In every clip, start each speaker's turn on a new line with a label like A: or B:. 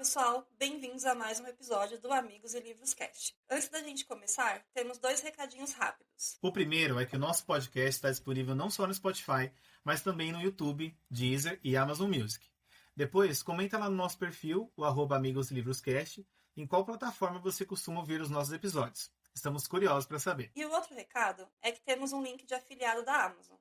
A: pessoal, bem-vindos a mais um episódio do Amigos e Livros Cast. Antes da gente começar, temos 2 recadinhos rápidos.
B: O primeiro é que o nosso podcast está disponível não só no Spotify, mas também no YouTube, Deezer e Amazon Music. Depois, comenta lá no nosso perfil, o @AmigosLivrosCast, em qual plataforma você costuma ouvir os nossos episódios. Estamos curiosos para saber.
A: E o outro recado é que temos um link de afiliado da Amazon.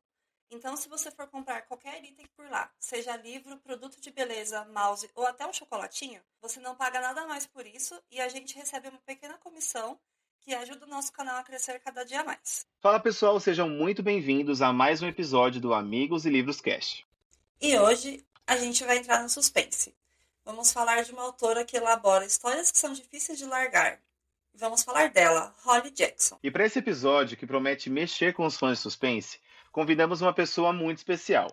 A: Então, se você for comprar qualquer item por lá, seja livro, produto de beleza, mouse ou até um chocolatinho, você não paga nada mais por isso e a gente recebe uma pequena comissão que ajuda o nosso canal a crescer cada dia mais.
C: Fala pessoal, sejam muito bem-vindos a mais um episódio do Amigos e Livros Cast.
A: E hoje a gente vai entrar no suspense. Vamos falar de uma autora que elabora histórias que são difíceis de largar. E vamos falar dela, Holly Jackson.
C: E para esse episódio, que promete mexer com os fãs de suspense, convidamos uma pessoa muito especial.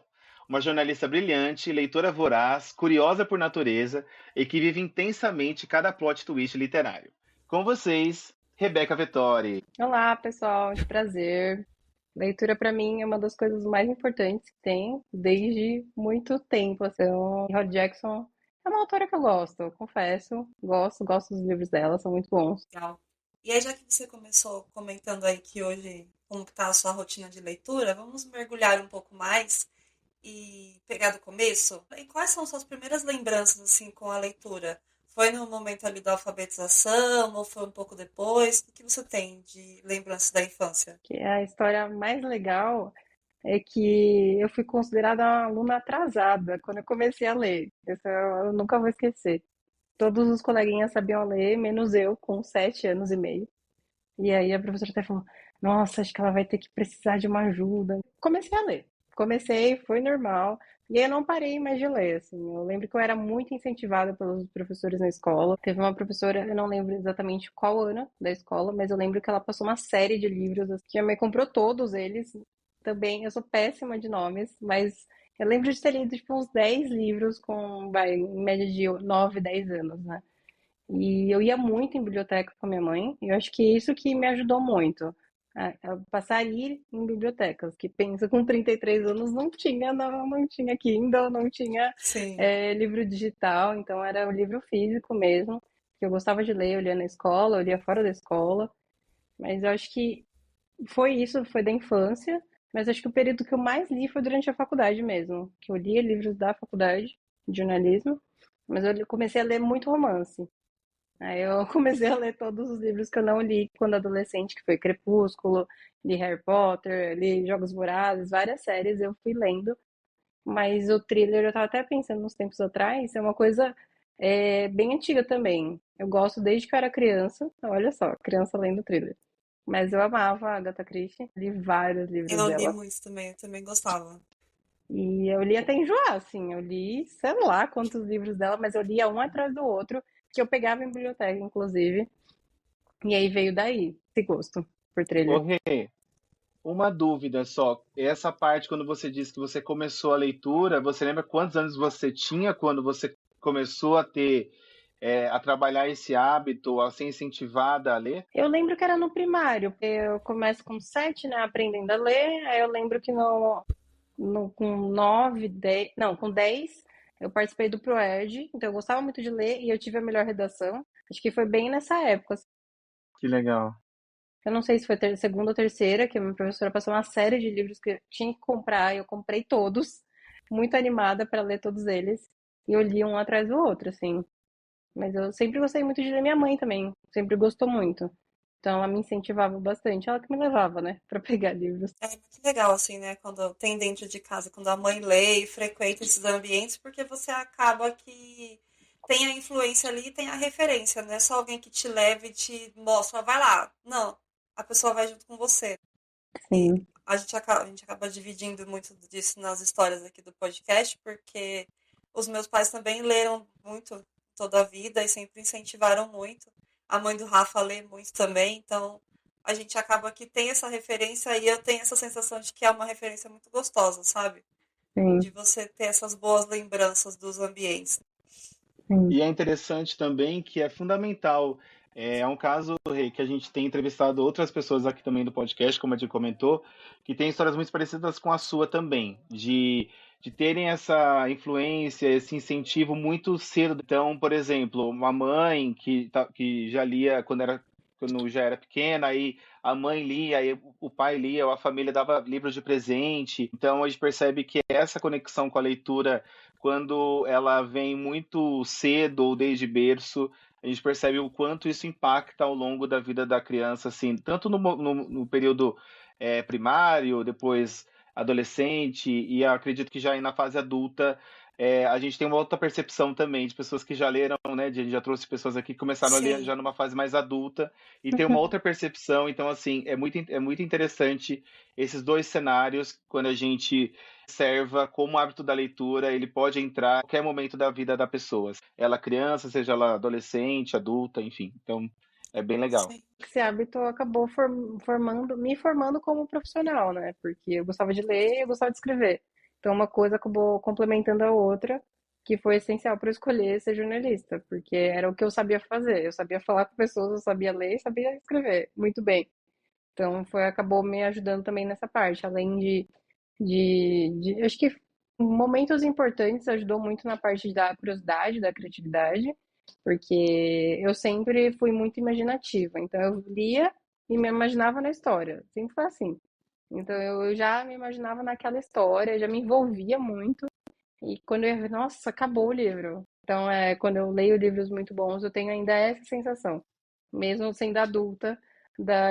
C: Uma jornalista brilhante, leitora voraz, curiosa por natureza e que vive intensamente cada plot twist literário. Com vocês, Rebeca Vettori.
D: Olá, pessoal, de prazer. Leitura para mim é uma das coisas mais importantes que tem desde muito tempo. Holly Jackson é uma autora que eu gosto, eu confesso. Gosto dos livros dela, são muito bons.
A: Legal. E aí, já que você começou comentando aí que hoje, como que tá a sua rotina de leitura, vamos mergulhar um pouco mais e pegar do começo? E quais são suas primeiras lembranças, assim, com a leitura? Foi no momento ali da alfabetização ou foi um pouco depois? O que você tem de lembranças da infância?
D: Que a história mais legal é que eu fui considerada uma aluna atrasada quando eu comecei a ler. Isso eu nunca vou esquecer. Todos os coleguinhas sabiam ler, menos eu, com 7 anos e meio. E aí a professora até falou, nossa, acho que ela vai ter que precisar de uma ajuda. Comecei a ler. Foi normal. E aí eu não parei mais de ler, assim. Eu lembro que eu era muito incentivada pelos professores na escola. Teve uma professora, eu não lembro exatamente qual ano da escola, mas eu lembro que ela passou uma série de livros, assim, que a minha mãe comprou todos eles. Também, eu sou péssima de nomes, mas eu lembro de ter lido, tipo, uns 10 livros em média de 9, 10 anos, né? E eu ia muito em biblioteca com a minha mãe, e eu acho que isso que me ajudou muito. A passar a ir em bibliotecas, que pensa com 33 anos não tinha Kindle, não tinha
A: Sim.
D: livro digital, então era o livro físico mesmo, que eu gostava de ler, eu lia na escola, eu lia fora da escola, mas eu acho que foi da infância, mas acho que o período que eu mais li foi durante a faculdade mesmo, que eu lia livros da faculdade de jornalismo, mas eu comecei a ler muito romance. Aí eu comecei a ler todos os livros que eu não li quando adolescente, que foi Crepúsculo, li Harry Potter, li Jogos Vorazes, várias séries eu fui lendo. Mas o thriller, eu tava até pensando uns tempos atrás, é uma coisa bem antiga também. Eu gosto desde que eu era criança, olha só, criança lendo thriller. Mas eu amava a Agatha Christie, li vários livros
A: Eu li
D: dela.
A: muito também, eu também gostava.
D: E eu li até enjoar, assim, eu li, sei lá quantos livros dela, mas eu lia um atrás do outro, que eu pegava em biblioteca, inclusive. E aí veio daí esse gosto por
C: Ô
D: thriller.
C: Rê, uma dúvida só. Essa parte, quando você disse que você começou a leitura, você lembra quantos anos você tinha quando você começou a ter, a trabalhar esse hábito, a ser incentivada a ler?
D: Eu lembro que era no primário, porque eu começo com 7, né, aprendendo a ler. Aí eu lembro que com 9, 10, não, com 10, eu participei do Proerd, então eu gostava muito de ler e eu tive a melhor redação. Acho que foi bem nessa época.
C: Que legal.
D: Eu não sei se foi segunda ou terceira, que a minha professora passou uma série de livros que eu tinha que comprar, e eu comprei todos, muito animada para ler todos eles, e eu li um atrás do outro, assim. Mas eu sempre gostei muito de ler, minha mãe também, sempre gostou muito. Então ela me incentivava bastante, ela que me levava, né, para pegar livros.
A: É muito legal, assim, né? Quando tem dentro de casa, quando a mãe lê e frequenta esses ambientes, porque você acaba que tem a influência ali e tem a referência, não é só alguém que te leva e te mostra, vai lá. Não, a pessoa vai junto com você. E
D: Sim,
A: a gente acaba dividindo muito disso nas histórias aqui do podcast, porque os meus pais também leram muito toda a vida e sempre incentivaram muito. A mãe do Rafa lê muito também, então a gente acaba que tem essa referência e eu tenho essa sensação de que é uma referência muito gostosa, sabe? De
D: sim,
A: você ter essas boas lembranças dos ambientes.
D: sim.
C: E é interessante também que é fundamental É um caso, Rei, que a gente tem entrevistado outras pessoas aqui também do podcast, como a gente comentou, que tem histórias muito parecidas com a sua também, de terem essa influência, esse incentivo muito cedo. Então, por exemplo, uma mãe que já lia quando já era pequena, aí a mãe lia, aí o pai lia, ou a família dava livros de presente. Então, a gente percebe que essa conexão com a leitura, quando ela vem muito cedo ou desde berço, a gente percebe o quanto isso impacta ao longo da vida da criança, assim, tanto no período primário, depois adolescente, e acredito que já aí na fase adulta, a gente tem uma outra percepção também de pessoas que já leram, né? A gente já trouxe pessoas aqui que começaram a ler
A: Sim.
C: já numa fase mais adulta e tem uma outra percepção. Então, assim, é muito interessante esses dois cenários quando a gente observa como o hábito da leitura ele pode entrar em qualquer momento da vida da pessoa. Ela criança, seja ela adolescente, adulta, enfim. Então, é bem legal.
A: Sim.
D: Esse hábito acabou me formando como profissional, né? Porque eu gostava de ler e eu gostava de escrever. Então, uma coisa acabou complementando a outra, que foi essencial para eu escolher ser jornalista, porque era o que eu sabia fazer. Eu sabia falar com pessoas, eu sabia ler e sabia escrever muito bem. Então, acabou me ajudando também nessa parte, além acho que momentos importantes ajudou muito na parte da curiosidade, da criatividade, porque eu sempre fui muito imaginativa. Então eu lia e me imaginava na história. Sempre foi assim. Então eu já me imaginava naquela história, já me envolvia muito. E quando eu, nossa, acabou o livro. Então quando eu leio livros muito bons, eu tenho ainda essa sensação, mesmo sendo adulta,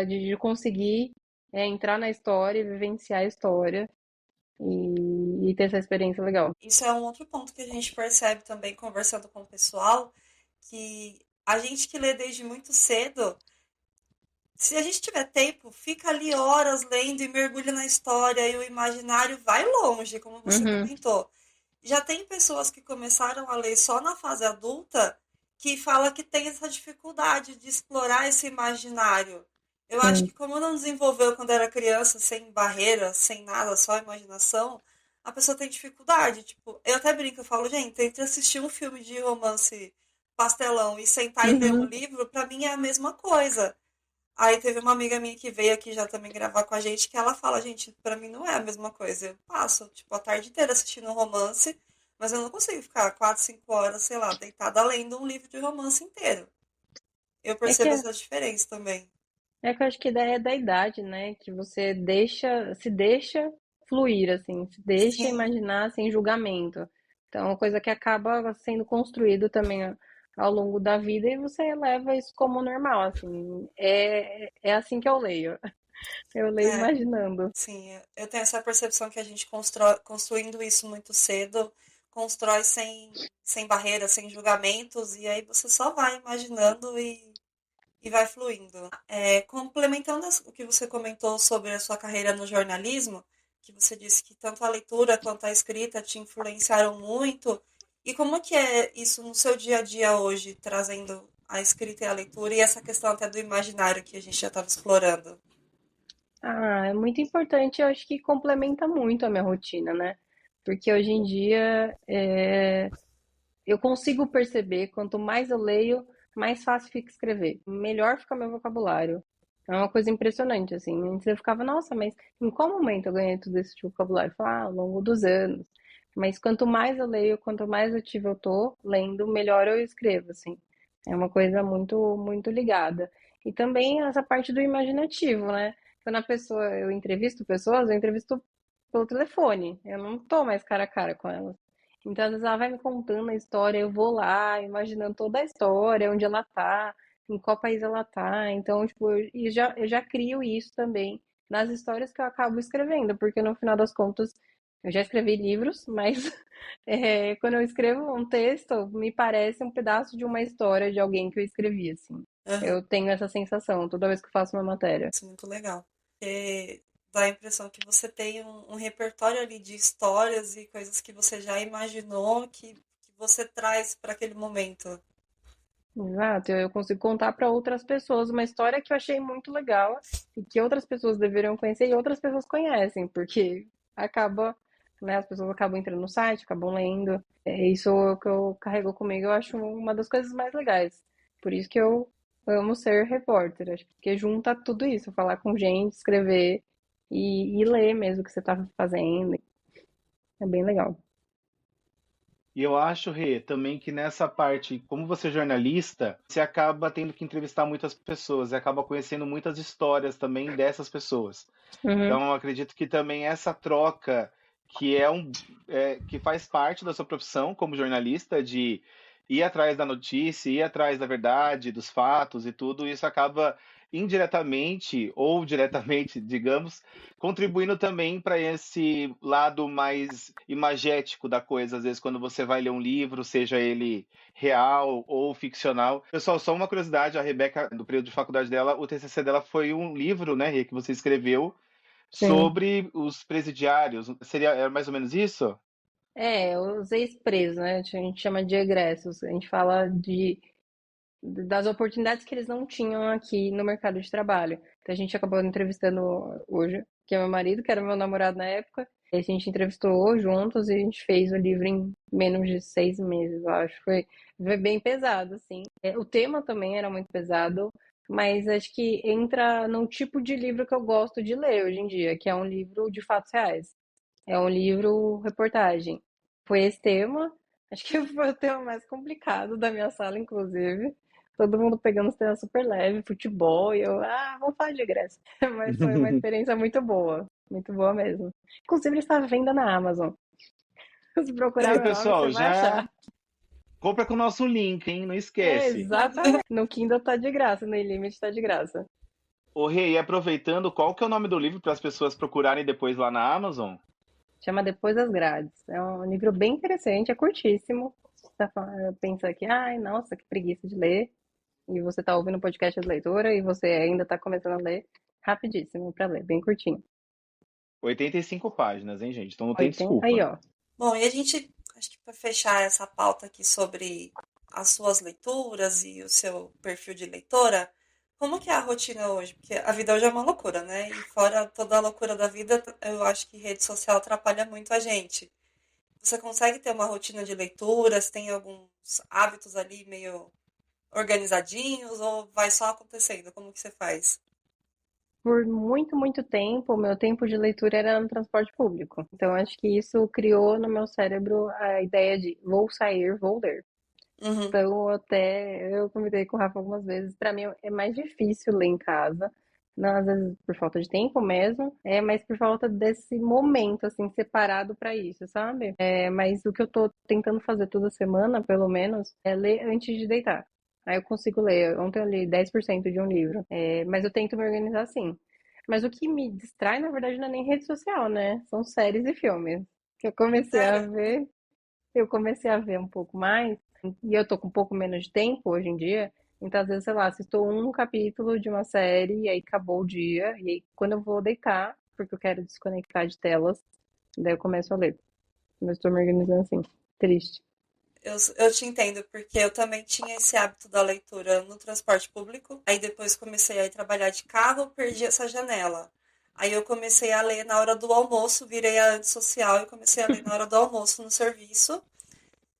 D: de conseguir entrar na história e vivenciar a história e ter essa experiência legal.
A: Isso é um outro ponto que a gente percebe também conversando com o pessoal, que a gente que lê desde muito cedo, se a gente tiver tempo, fica ali horas lendo e mergulha na história e o imaginário vai longe, como você
D: Uhum,
A: comentou. Já tem pessoas que começaram a ler só na fase adulta que fala que tem essa dificuldade de explorar esse imaginário. Eu acho
D: sim.
A: que como não desenvolveu quando era criança, sem barreira, sem nada, só imaginação, a pessoa tem dificuldade. Tipo, eu até brinco, eu falo, gente, entre assistir um filme de romance pastelão e sentar e ler um
D: Uhum.
A: livro, pra mim é a mesma coisa. Aí teve uma amiga minha que veio aqui já também gravar com a gente, que ela fala, gente, pra mim não é a mesma coisa. Eu passo, tipo, a tarde inteira assistindo um romance, mas eu não consigo ficar 4, 5 horas, sei lá, deitada lendo um livro de romance inteiro. Eu
D: É que,
A: percebo essa diferença também.
D: é que eu acho que é da idade, né? Que você se deixa fluir, assim, se deixa
A: Sim,
D: imaginar sem julgamento. Então, é uma coisa que acaba sendo construído também ao longo da vida e você leva isso como normal, assim. É assim que eu leio. Eu leio
A: é,
D: imaginando.
A: sim. Eu tenho essa percepção que a gente construindo isso muito cedo, constrói sem barreiras, sem julgamentos, e aí você só vai imaginando e vai fluindo. Complementando o que você comentou sobre a sua carreira no jornalismo, que você disse que tanto a leitura quanto a escrita te influenciaram muito, e como que é isso no seu dia a dia hoje, trazendo a escrita e a leitura e essa questão até do imaginário que a gente já estava explorando?
D: Ah, é muito importante, eu acho que complementa muito a minha rotina, né? Porque hoje em dia eu consigo perceber, quanto mais eu leio, mais fácil fica escrever. Melhor fica meu vocabulário. É uma coisa impressionante, assim. Antes eu ficava, nossa, mas em qual momento eu ganhei tudo esse tipo de vocabulário? Eu falava, ao longo dos anos. Mas quanto mais eu leio, quanto mais ativa eu tô lendo, melhor eu escrevo, assim. É uma coisa muito, muito ligada. E também essa parte do imaginativo, né? Quando eu entrevisto pessoas, eu entrevisto pelo telefone. Eu não tô mais cara a cara com elas. Então, às vezes ela vai me contando a história, eu vou lá, imaginando toda a história, onde ela tá, em qual país ela tá. Então, tipo, eu já crio isso também nas histórias que eu acabo escrevendo, porque no final das contas, eu já escrevi livros, mas quando eu escrevo um texto, me parece um pedaço de uma história de alguém que eu escrevi, assim.
A: Aham,
D: Eu tenho essa sensação toda vez que eu faço uma matéria.
A: isso é muito legal. Dá a impressão que você tem um repertório ali de histórias e coisas que você já imaginou que você traz para aquele momento.
D: Exato, eu consigo contar para outras pessoas uma história que eu achei muito legal e que outras pessoas deveriam conhecer e outras pessoas conhecem, porque acaba, né, as pessoas acabam entrando no site, acabam lendo. É isso que eu carrego comigo, eu acho uma das coisas mais legais. Por isso que eu amo ser repórter, acho que porque junta tudo isso, falar com gente, escrever e ler mesmo o que você tá fazendo. É bem legal.
C: E eu acho, Rê, também que nessa parte, como você é jornalista, você acaba tendo que entrevistar muitas pessoas, e acaba conhecendo muitas histórias também dessas pessoas.
D: Uhum.
C: Então, eu acredito que também essa troca, que faz parte da sua profissão como jornalista, de ir atrás da notícia, ir atrás da verdade, dos fatos e tudo, isso acaba indiretamente ou diretamente, digamos, contribuindo também para esse lado mais imagético da coisa. Às vezes, quando você vai ler um livro, seja ele real ou ficcional. Pessoal, só uma curiosidade, a Rebeca, no período de faculdade dela, o TCC dela foi um livro, né, Rê, que você escreveu
D: Sim.
C: sobre os presidiários. Era mais ou menos isso?
D: É, os ex-presos, né? A gente chama de egressos. A gente fala das oportunidades que eles não tinham aqui no mercado de trabalho. Então a gente acabou entrevistando hoje, que é meu marido, que era meu namorado na época. E a gente entrevistou juntos e a gente fez o livro em menos de 6 meses, eu acho. Foi bem pesado, assim. O tema também era muito pesado, mas acho que entra num tipo de livro que eu gosto de ler hoje em dia, que é um livro de fatos reais. É um livro reportagem. Foi esse tema. Acho que foi o tema mais complicado da minha sala, inclusive. Todo mundo pegando os temas super leve, futebol, e eu, vamos falar de Grécia. Mas foi uma experiência muito boa mesmo. Inclusive, ele está à venda na Amazon. Se
C: E
D: procurar
C: aí,
D: meu nome, você
C: pessoal,
D: vai achar.
C: já compra com o nosso link, hein? Não
D: É,
C: esquece.
D: exatamente. No Kindle tá de graça, no Illimity tá de graça.
C: Ô, Rei, e aproveitando, qual que é o nome do livro para as pessoas procurarem depois lá na Amazon?
D: Chama Depois das Grades. É um livro bem interessante, é curtíssimo. Pensa que, ai, nossa, que preguiça de ler. E você tá ouvindo o podcast de leitura e você ainda tá começando a ler, rapidíssimo para ler, bem curtinho.
C: 85 páginas, hein, gente? Então não tem
D: 80, aí,
C: desculpa.
D: ó.
A: Bom, e a gente, acho que para fechar essa pauta aqui sobre as suas leituras e o seu perfil de leitora, como que é a rotina hoje? Porque a vida hoje é uma loucura, né? E fora toda a loucura da vida, eu acho que rede social atrapalha muito a gente. Você consegue ter uma rotina de leituras? Tem alguns hábitos ali meio organizadinhos ou vai só acontecendo? Como que você faz?
D: Por muito, muito tempo, o meu tempo de leitura era no transporte público. Então, acho que isso criou no meu cérebro a ideia de vou sair, vou ler.
A: Uhum.
D: Então, até eu convidei com o Rafa algumas vezes. Para mim é mais difícil ler em casa. Não, às vezes por falta de tempo mesmo, mas por falta desse momento, assim, separado para isso, sabe? Mas o que eu tô tentando fazer toda semana, pelo menos, é ler antes de deitar. Aí eu consigo ler. Ontem eu li 10% de um livro. Mas eu tento me organizar assim. Mas o que me distrai, na verdade, não é nem rede social, né? São séries e filmes. Que
A: Sério?
D: eu comecei a ver um pouco mais, e eu tô com um pouco menos de tempo hoje em dia, então às vezes, sei lá, assisto um capítulo de uma série e aí acabou o dia, e aí quando eu vou deitar, porque eu quero desconectar de telas, daí eu começo a ler. Mas tô me organizando assim, triste.
A: Eu te entendo, porque eu também tinha esse hábito da leitura no transporte público. Aí depois comecei a ir trabalhar de carro, perdi essa janela. Aí eu comecei a ler na hora do almoço, virei a antissocial e comecei a ler na hora do almoço no serviço.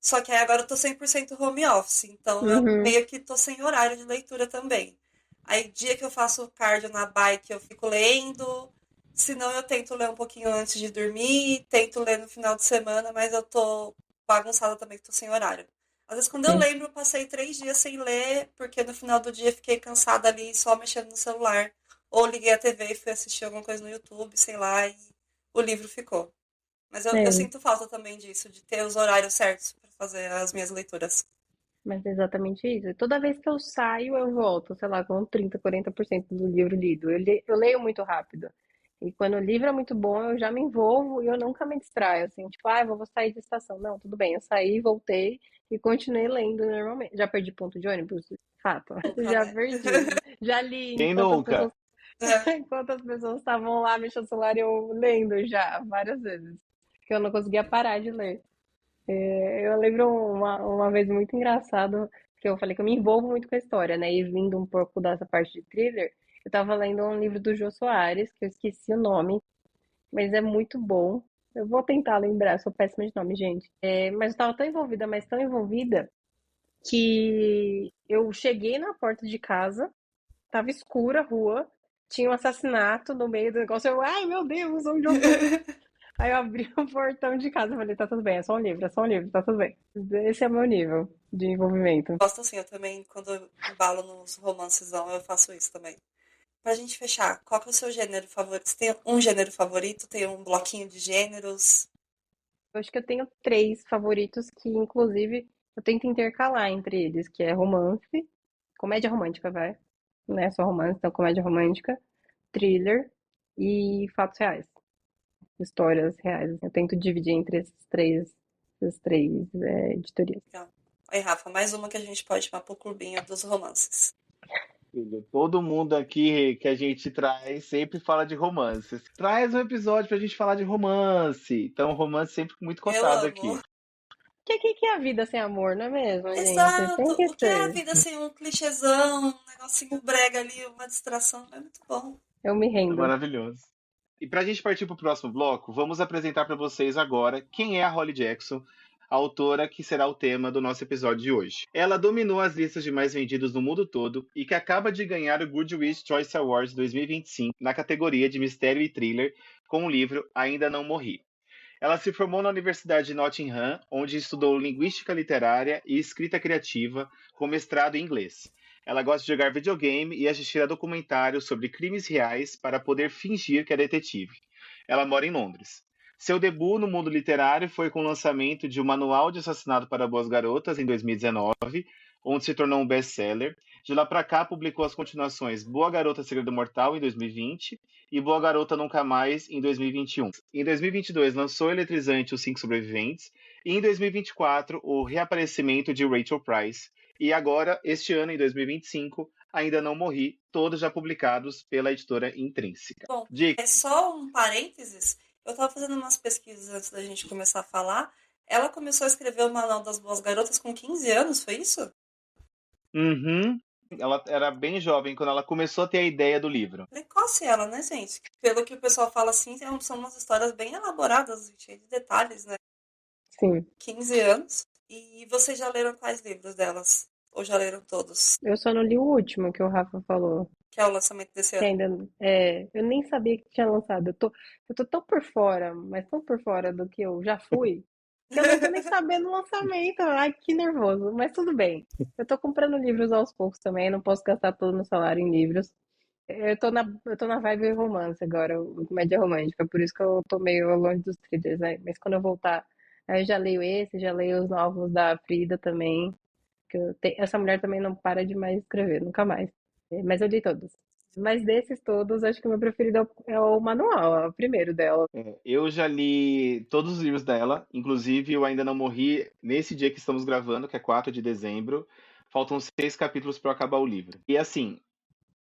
A: Só que aí agora eu tô 100% home office, então eu
D: Uhum,
A: meio que tô sem horário de leitura também. Aí dia que eu faço cardio na bike eu fico lendo, se não eu tento ler um pouquinho antes de dormir, tento ler no final de semana, mas eu tô bagunçada também, que tô sem horário. Às vezes quando eu
D: sim.
A: lembro, eu passei 3 dias sem ler, porque no final do dia fiquei cansada ali só mexendo no celular. Ou liguei a TV e fui assistir alguma coisa no YouTube, sei lá, e o livro ficou. Mas eu
D: É,
A: sinto falta também disso, de ter os horários certos para fazer as minhas leituras.
D: mas é exatamente isso. E toda vez que eu saio, eu volto, sei lá, com 30, 40% do livro lido. Eu leio muito rápido. E quando o livro é muito bom, eu já me envolvo e eu nunca me distraio, assim, tipo, vou sair de estação. Não, tudo bem, eu saí, voltei e continuei lendo normalmente. Já perdi ponto de ônibus? Fato.
A: Nunca,
D: Já
A: né?
D: perdi. Já li
C: Quem nunca?
A: É,
D: enquanto as pessoas estavam lá mexendo no celular, eu lendo já, várias vezes. Porque eu não conseguia parar de ler. Eu lembro uma vez muito engraçado, que eu falei que eu me envolvo muito com a história, né? E vindo um pouco dessa parte de thriller, eu tava lendo um livro do Jô Soares, que eu esqueci o nome, mas é muito bom. Eu vou tentar lembrar, sou péssima de nome, gente. Mas eu tava tão envolvida, mas tão envolvida, que eu cheguei na porta de casa, tava escura a rua, tinha um assassinato no meio do negócio. Eu, ai meu Deus, onde eu tô? Aí eu abri o portão de casa e falei, tá tudo bem, é só um livro, tá tudo bem. Esse é o meu nível de envolvimento.
A: Gosto assim, eu também, quando eu embalo nos romancezão, eu faço isso também. Pra gente fechar, qual que é o seu gênero favorito? Você tem um gênero favorito? Tem um bloquinho de gêneros?
D: Eu acho que eu tenho três favoritos que, inclusive, eu tento intercalar entre eles, que é romance, comédia romântica, vai. Não é só romance, então comédia romântica, thriller e fatos reais, histórias reais. Eu tento dividir entre esses três editorias.
A: Legal. Aí, Rafa, mais uma que a gente pode chamar pro clubinho dos romances.
C: Filho, todo mundo aqui que a gente traz sempre fala de romances. Traz um episódio pra gente falar de romance. Então, romance sempre muito
A: Eu
C: cotado
A: amo.
C: aqui.
D: Que é a vida sem amor, não é mesmo, gente? Tem
A: Exato.
D: que
A: O que é a
D: ser.
A: vida sem um clichêzão, um negocinho brega ali, uma distração? É muito bom.
D: Eu me
C: É
D: rendo.
C: maravilhoso. E pra gente partir pro próximo bloco, vamos apresentar pra vocês agora quem é a Holly Jackson, a autora que será o tema do nosso episódio de hoje. Ela dominou as listas de mais vendidos no mundo todo e que acaba de ganhar o Goodreads Choice Awards 2025 na categoria de mistério e thriller com o livro Ainda Não Morri. Ela se formou na Universidade de Nottingham, onde estudou linguística literária e escrita criativa, com mestrado em inglês. Ela gosta de jogar videogame e assistir a documentários sobre crimes reais para poder fingir que é detetive. Ela mora em Londres. Seu debut no mundo literário foi com o lançamento de O Manual de Assassinato para Boas Garotas, em 2019, onde se tornou um best-seller. De lá para cá, publicou as continuações Boa Garota Segredo Mortal, em 2020, e Boa Garota Nunca Mais, em 2021. Em 2022, lançou Eletrizante Os Cinco Sobreviventes, e em 2024, o reaparecimento de Rachel Price. E agora, este ano, em 2025, Ainda Não Morri, todos já publicados pela editora Intrínseca.
A: Bom,
C: Dica.
A: é só um parênteses. Eu tava fazendo umas pesquisas antes da gente começar a falar. Ela começou a escrever o Manual das Boas Garotas com 15 anos, foi isso?
C: Uhum. Ela era bem jovem quando ela começou a ter a ideia do livro.
A: Precoce ela, né, gente? Pelo que o pessoal fala assim, são umas histórias bem elaboradas, cheias de detalhes, né?
D: Sim.
A: 15 anos. E vocês já leram quais livros delas? Ou já leram todos?
D: Eu só não li o último que o Rafa falou.
A: Que é o lançamento desse
D: Que
A: ano.
D: ainda. Eu nem sabia que tinha lançado. Eu tô tão por fora, mas tão por fora do que eu já fui, que eu não tô nem sabendo o lançamento. Ai, que nervoso. Mas tudo bem. Eu tô comprando livros aos poucos também, não posso gastar todo o meu salário em livros. Eu tô na vibe romance agora, comédia romântica, por isso que eu tô meio longe dos thrillers, né? Mas quando eu voltar, aí eu já leio esse, já leio os novos da Frida também, essa mulher também não para de mais escrever, nunca mais. Mas eu li todos. Mas desses todos, acho que o meu preferido é o manual, é o primeiro dela.
C: Eu já li todos os livros dela, inclusive eu ainda não morri nesse dia que estamos gravando, que é 4 de dezembro. Faltam 6 capítulos para acabar o livro. E assim,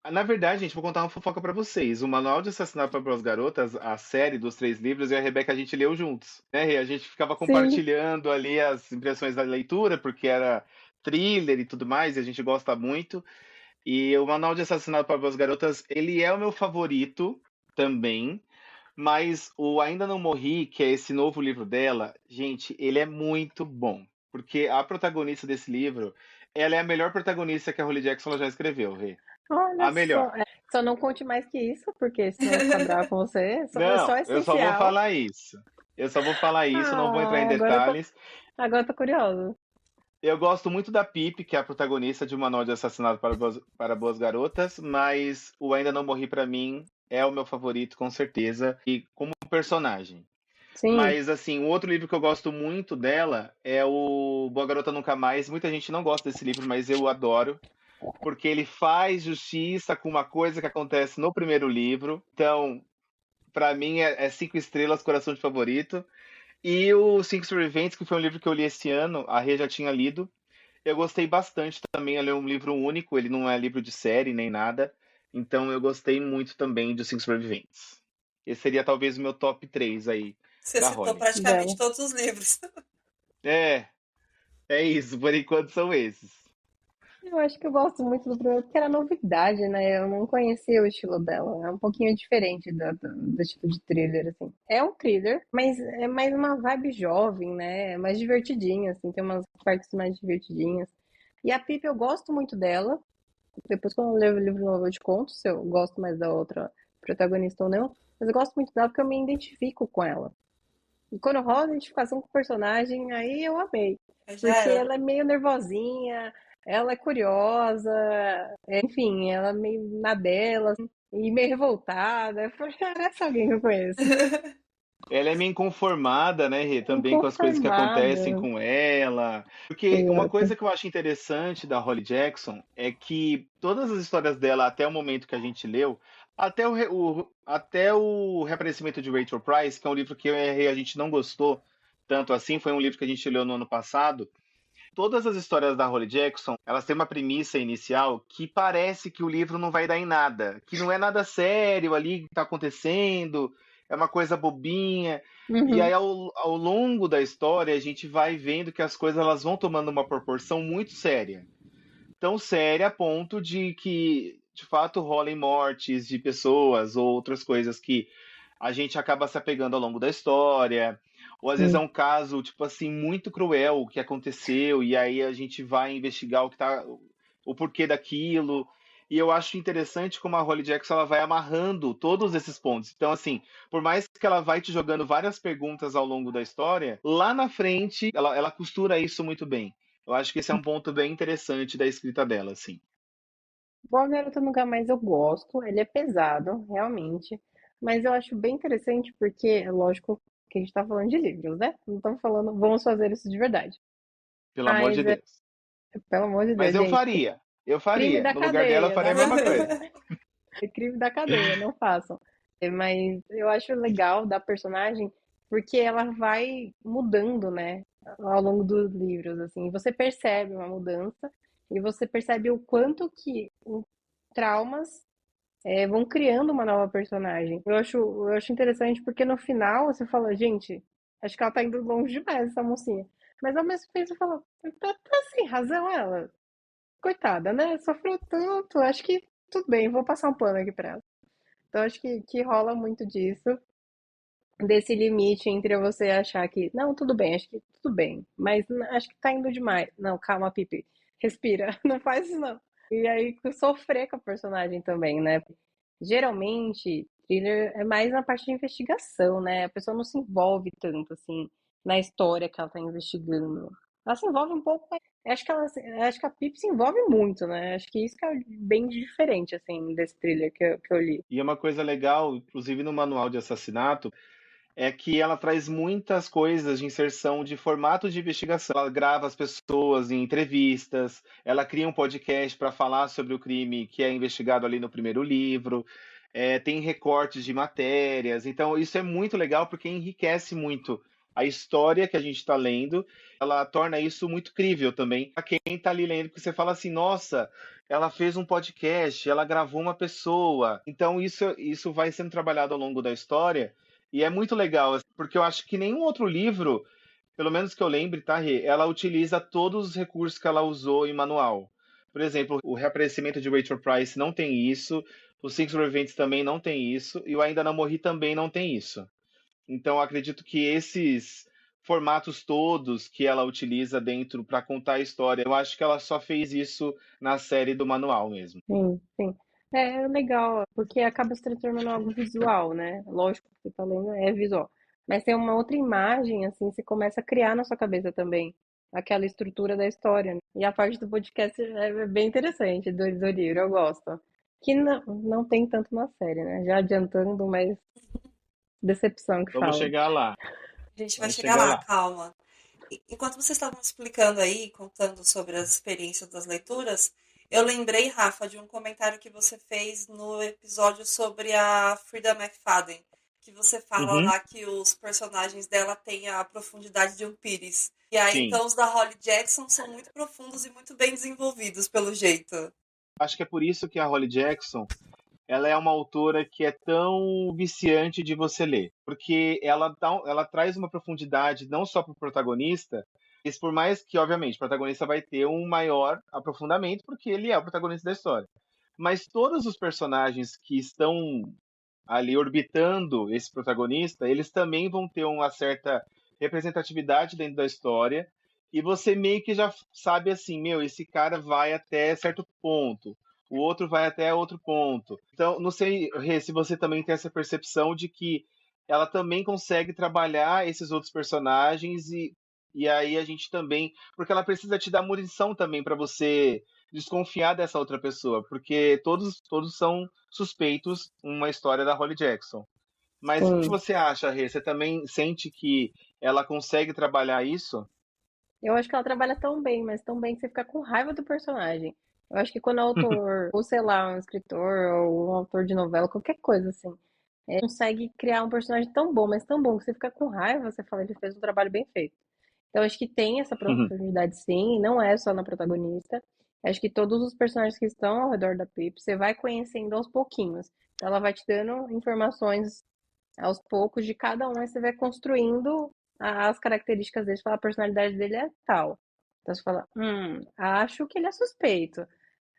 C: na verdade, gente, vou contar uma fofoca para vocês. O Manual de Assassinato para Boas Garotas, a série dos 3 livros, eu e a Rebeca a gente leu juntos, né? E a gente ficava
D: Sim,
C: compartilhando ali as impressões da leitura, porque era thriller e tudo mais, e a gente gosta muito. E o Manual de Assassinato para Boas Garotas, ele é o meu favorito também. Mas o Ainda Não Morri, que é esse novo livro dela, gente, ele é muito bom. Porque a protagonista desse livro, ela é a melhor protagonista que a Holly Jackson ela já escreveu, Rê.
D: olha
C: A
D: só.
C: melhor.
D: Só não conte mais que isso, porque senão eu vou ficar brava com você. É só
C: Não, eu só vou
D: essencial.
C: falar isso. Eu só vou falar isso, não vou entrar em
D: Ah,
C: detalhes.
D: agora eu tô curiosa.
C: Eu gosto muito da Pip, que é a protagonista de Um Manual de Assassinato para Boas Garotas, mas o Ainda Não Morri pra mim é o meu favorito, com certeza, e como personagem.
D: Sim,
C: Mas, assim, um outro livro que eu gosto muito dela é o Boa Garota Nunca Mais. Muita gente não gosta desse livro, mas eu adoro, porque ele faz justiça com uma coisa que acontece no primeiro livro. Então, pra mim, é 5 estrelas, coração de favorito. E o Cinco Sobreviventes, que foi um livro que eu li esse ano, a Rê já tinha lido. Eu gostei bastante também, ele é um livro único, ele não é livro de série nem nada. Então, eu gostei muito também de Cinco Sobreviventes. Esse seria talvez o meu top 3 aí,
A: Você
C: da
A: citou
C: Holly.
A: praticamente
D: dela.
A: todos os livros.
C: É, é isso, por enquanto são esses.
D: Eu acho que eu gosto muito do primeiro porque era novidade, né? Eu não conhecia o estilo dela. É um pouquinho diferente do tipo de thriller, assim. É um thriller, mas é mais uma vibe jovem, né? É mais divertidinho, assim. Tem umas partes mais divertidinhas. E a Pip, eu gosto muito dela. Depois, quando eu leio o livro novo, eu te conto se eu gosto mais da outra protagonista ou não. Mas eu gosto muito dela porque eu me identifico com ela. E quando rola a identificação com o personagem, aí eu amei.
A: Já
D: Porque
A: era.
D: ela é meio nervosinha, ela é curiosa, enfim, ela é meio na dela, assim, e meio revoltada. Eu falei, parece alguém que eu conheço.
C: Ela é meio inconformada, né, Rê, também com as coisas que acontecem
D: Inconformada.
C: com ela. Porque uma
D: Exato.
C: coisa que eu acho interessante da Holly Jackson é que todas as histórias dela, até o momento que a gente leu, até o Reaparecimento de Rachel Price, que é um livro que eu e a Rê, a gente não gostou tanto assim, foi um livro que a gente leu no ano passado. Todas as histórias da Holly Jackson, elas têm uma premissa inicial que parece que o livro não vai dar em nada, que não é nada sério ali que está acontecendo, é uma coisa bobinha. E aí,
D: Uhum.
C: ao longo da história, a gente vai vendo que as coisas elas vão tomando uma proporção muito séria. Tão séria a ponto de que, de fato, rolem mortes de pessoas ou outras coisas que a gente acaba se apegando ao longo da história. Ou às vezes é
D: Sim.
C: um caso, tipo assim, muito cruel que aconteceu, e aí a gente vai investigar o porquê daquilo. E eu acho interessante como a Holly Jackson ela vai amarrando todos esses pontos. Então, assim, por mais que ela vai te jogando várias perguntas ao longo da história, lá na frente ela costura isso muito bem. Eu acho que esse é um ponto bem interessante da escrita dela, assim.
D: Boa Garota Nunca Mais eu gosto, ele é pesado, realmente, mas eu acho bem interessante porque, é lógico que a gente tá falando de livros, né? Não estamos falando, vamos fazer isso de verdade.
C: Pelo amor de
D: Mas,
C: Deus.
D: pelo amor de
C: Mas
D: Deus,
C: eu
D: gente,
C: faria. Eu
D: crime
C: faria.
D: da
C: No lugar dela, eu
D: cadeia,
C: faria a
D: não,
C: mesma coisa.
D: é crime da cadeia, não façam. Mas eu acho legal da personagem porque ela vai mudando, né, ao longo dos livros, assim, você percebe uma mudança e você percebe o quanto que traumas vão criando uma nova personagem. Eu acho interessante porque no final você fala, gente, acho que ela tá indo longe demais, essa mocinha. Mas ao mesmo tempo você fala, tá sem razão ela. Coitada, né? Sofreu tanto. Acho que tudo bem, vou passar um pano aqui pra ela. Então acho que rola muito disso, desse limite entre você achar que, não, tudo bem, acho que tudo bem, mas acho que tá indo demais. Não, calma, Pipi. Respira, não faz isso não. E aí sofrer com a personagem também, né? Geralmente, thriller é mais na parte de investigação, né? A pessoa não se envolve tanto, assim, na história que ela tá investigando. Ela se envolve um pouco, mas acho que a Pip se envolve muito, né? Acho que isso que é bem diferente, assim, desse thriller que eu li.
C: E uma coisa legal, inclusive no manual de assassinato, é que ela traz muitas coisas de inserção de formato de investigação. Ela grava as pessoas em entrevistas, ela cria um podcast para falar sobre o crime que é investigado ali no primeiro livro, tem recortes de matérias. Então, isso é muito legal porque enriquece muito a história que a gente está lendo. Ela torna isso muito crível também para quem está ali lendo, porque você fala assim, nossa, ela fez um podcast, ela gravou uma pessoa. Então, isso vai sendo trabalhado ao longo da história e é muito legal, assim, porque eu acho que nenhum outro livro, pelo menos que eu lembre, tá, Rê? Ela utiliza todos os recursos que ela usou em manual. Por exemplo, o Reaparecimento de Rachel Price não tem isso, o Six Revenge também não tem isso, e o Ainda Não Morri também não tem isso. Então, eu acredito que esses formatos todos que ela utiliza dentro para contar a história, eu acho que ela só fez isso na série do manual mesmo.
D: Sim, sim. É legal, porque acaba se transformando em algo visual, né? Lógico que você tá lendo é visual. Mas tem uma outra imagem, assim, você começa a criar na sua cabeça também aquela estrutura da história, né? E a parte do podcast é bem interessante, do livro, eu gosto. Que não tem tanto na série, né? Já adiantando, mas decepção que
C: Vamos
D: fala.
C: chegar lá.
A: A gente vai
C: Vamos
A: chegar
C: chegar
A: lá,
C: lá.
A: calma. Enquanto vocês estavam explicando aí, contando sobre as experiências das leituras, eu lembrei, Rafa, de um comentário que você fez no episódio sobre a Frida McFadden, que você fala
C: Uhum,
A: lá que os personagens dela têm a profundidade de um pires. E aí,
C: sim.
A: então, os da Holly Jackson são muito profundos e muito bem desenvolvidos, pelo jeito.
C: Acho que é por isso que a Holly Jackson ela é uma autora que é tão viciante de você ler, porque ela traz uma profundidade não só para o protagonista, mas por mais que, obviamente, o protagonista vai ter um maior aprofundamento, porque ele é o protagonista da história. Mas todos os personagens que estão ali orbitando esse protagonista, eles também vão ter uma certa representatividade dentro da história, e você meio que já sabe assim, meu, esse cara vai até certo ponto, o outro vai até outro ponto. Então, não sei, Rê, se você também tem essa percepção de que ela também consegue trabalhar esses outros personagens e aí a gente também, porque ela precisa te dar munição também para você desconfiar dessa outra pessoa, porque todos são suspeitos uma história da Holly Jackson. Mas o que
D: Sim.
C: você acha, Rê? Você também sente que ela consegue trabalhar isso?
D: Eu acho que ela trabalha tão bem, mas tão bem que você fica com raiva do personagem. Eu acho que quando o autor, ou sei lá, um escritor, ou um autor de novela, qualquer coisa assim, consegue criar um personagem tão bom, mas tão bom, que você fica com raiva, você fala, ele fez um trabalho bem feito. Então, acho que tem essa profundidade sim, e não é só na protagonista. Acho que todos os personagens que estão ao redor da Pip, você vai conhecendo aos pouquinhos. Então, ela vai te dando informações aos poucos de cada um, aí você vai construindo as características dele, fala, a personalidade dele é tal. Então você fala, acho que ele é suspeito.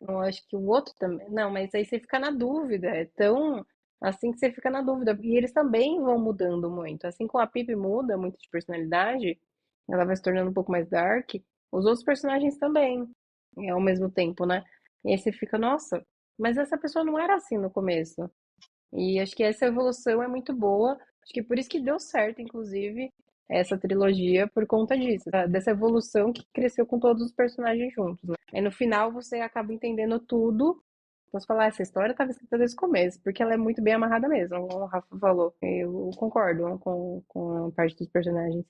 D: Eu acho que o outro também. Não, mas aí você fica na dúvida. É tão assim que você fica na dúvida. E eles também vão mudando muito. Assim como a Pip muda muito de personalidade, ela vai se tornando um pouco mais dark, os outros personagens também, ao mesmo tempo, né? E aí você fica, nossa, mas essa pessoa não era assim no começo. E acho que essa evolução é muito boa. Acho que por isso que deu certo, inclusive, essa trilogia por conta disso, dessa evolução que cresceu com todos os personagens juntos, né? Aí no final você acaba entendendo tudo. Então você fala, essa história estava escrita desde o começo, porque ela é muito bem amarrada mesmo, como o Rafa falou. Eu concordo com a parte dos personagens.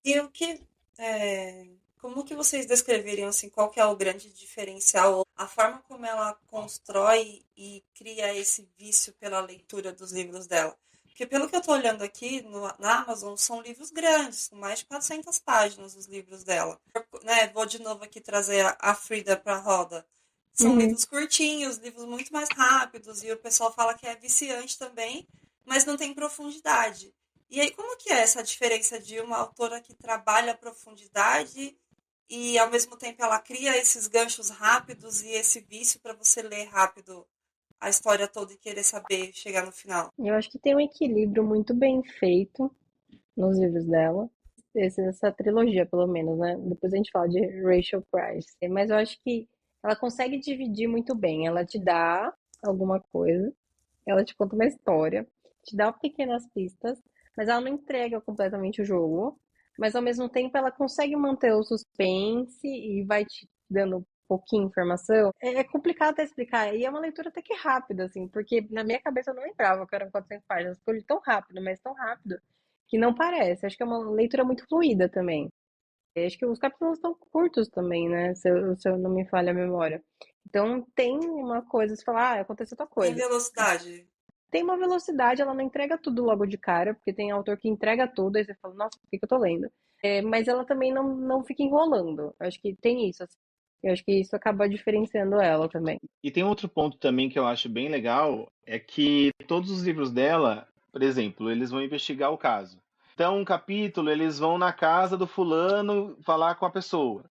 A: E o que, é, como que vocês descreveriam assim, qual que é o grande diferencial, a forma como ela constrói e cria esse vício pela leitura dos livros dela? Porque pelo que eu estou olhando aqui na Amazon, são livros grandes, com mais de 400 páginas os livros dela. Né, vou de novo aqui trazer a Frida para a roda. São
D: Uhum.
A: livros curtinhos, livros muito mais rápidos, e o pessoal fala que é viciante também, mas não tem profundidade. E aí, como que é essa diferença de uma autora que trabalha a profundidade e, ao mesmo tempo, ela cria esses ganchos rápidos e esse vício para você ler rápido a história toda e querer saber chegar no final?
D: Eu acho que tem um equilíbrio muito bem feito nos livros dela. Essa trilogia, pelo menos, né? Depois a gente fala de Rachel Price. Mas eu acho que ela consegue dividir muito bem. Ela te dá alguma coisa, ela te conta uma história, te dá pequenas pistas, mas ela não entrega completamente o jogo. Mas ao mesmo tempo ela consegue manter o suspense e vai te dando um pouquinho de informação. É complicado até explicar. E é uma leitura até que rápida, assim, porque na minha cabeça eu não lembrava que eram 400 páginas. Porque eu li tão rápido, mas tão rápido, que não parece. Acho que é uma leitura muito fluida também. Acho que os capítulos estão curtos também, né? Se eu não me falha a memória. Então tem uma coisa, você fala, aconteceu tal
A: Tem
D: coisa.
A: velocidade.
D: Tem uma velocidade, ela não entrega tudo logo de cara, porque tem autor que entrega tudo, aí você fala, nossa, por que eu tô lendo? Mas ela também não fica enrolando. Acho que tem isso, assim. Eu acho que isso acaba diferenciando ela também.
C: E tem outro ponto também que eu acho bem legal, é que todos os livros dela, por exemplo, eles vão investigar o caso. Então, um capítulo, eles vão na casa do fulano falar com a pessoa.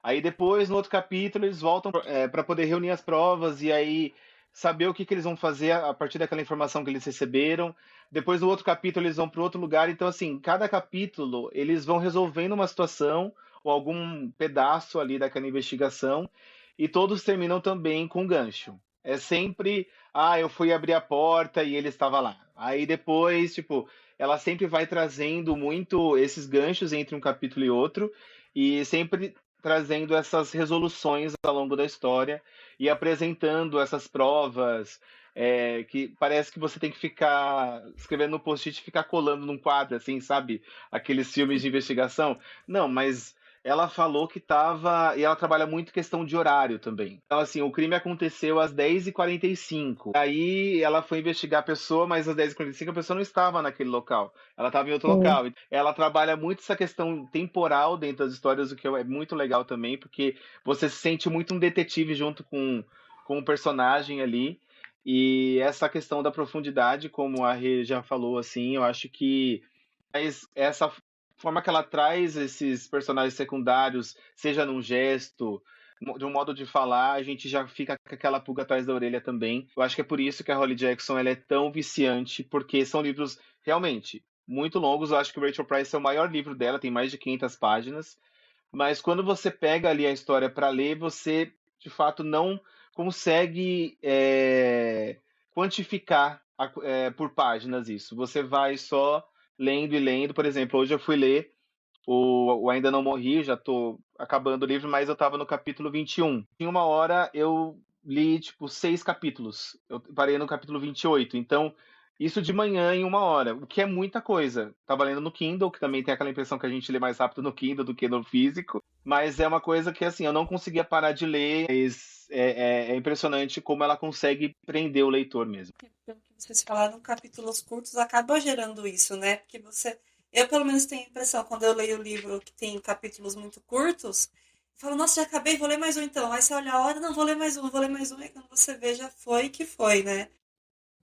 C: Aí depois, no outro capítulo, eles voltam para poder reunir as provas e aí saber o que, que eles vão fazer a partir daquela informação que eles receberam. Depois, no outro capítulo, eles vão para outro lugar. Então, assim, cada capítulo, eles vão resolvendo uma situação ou algum pedaço ali daquela investigação e todos terminam também com gancho. É sempre, eu fui abrir a porta e ele estava lá. Aí depois, tipo, ela sempre vai trazendo muito esses ganchos entre um capítulo e outro e sempre trazendo essas resoluções ao longo da história e apresentando essas provas que parece que você tem que ficar escrevendo no post-it e ficar colando num quadro, assim, sabe? Aqueles filmes de investigação. Não, mas ela falou que estava. E ela trabalha muito questão de horário também. Então, assim, o crime aconteceu às 10h45. Aí ela foi investigar a pessoa, mas às 10h45 a pessoa não estava naquele local. Ela estava em outro
D: Sim.
C: local. Ela trabalha muito essa questão temporal dentro das histórias, o que é muito legal também, porque você se sente muito um detetive junto com o personagem ali. E essa questão da profundidade, como a Rê já falou, assim, eu acho que essa forma que ela traz esses personagens secundários, seja num gesto, de um modo de falar, a gente já fica com aquela pulga atrás da orelha também. Eu acho que é por isso que a Holly Jackson ela é tão viciante, porque são livros realmente muito longos. Eu acho que o Rachel Price é o maior livro dela, tem mais de 500 páginas. Mas quando você pega ali a história para ler, você de fato não consegue quantificar por páginas isso. Você vai só lendo e lendo. Por exemplo, hoje eu fui ler o Ainda Não Morri, já estou acabando o livro, mas eu estava no capítulo 21. Em uma hora eu li, tipo, 6 capítulos. Eu parei no capítulo 28. Então, isso de manhã em uma hora, o que é muita coisa. Tava lendo no Kindle, que também tem aquela impressão que a gente lê mais rápido no Kindle do que no físico. Mas é uma coisa que, assim, eu não conseguia parar de ler. Mas é impressionante como ela consegue prender o leitor mesmo.
A: Pelo que vocês falaram, capítulos curtos acaba gerando isso, né? Porque eu pelo menos tenho a impressão, quando eu leio o livro que tem capítulos muito curtos, eu falo, nossa, já acabei, vou ler mais um então. Aí você olha a hora, não, vou ler mais um, vou ler mais um, e quando você vê, já foi que foi, né?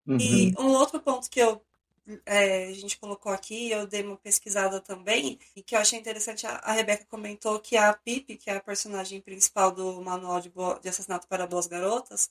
A: E
C: Uhum.
A: um outro ponto que a gente colocou aqui, eu dei uma pesquisada também, e que eu achei interessante, a Rebeca comentou que a Pippi, que é a personagem principal do Manual de Assassinato para Boas Garotas,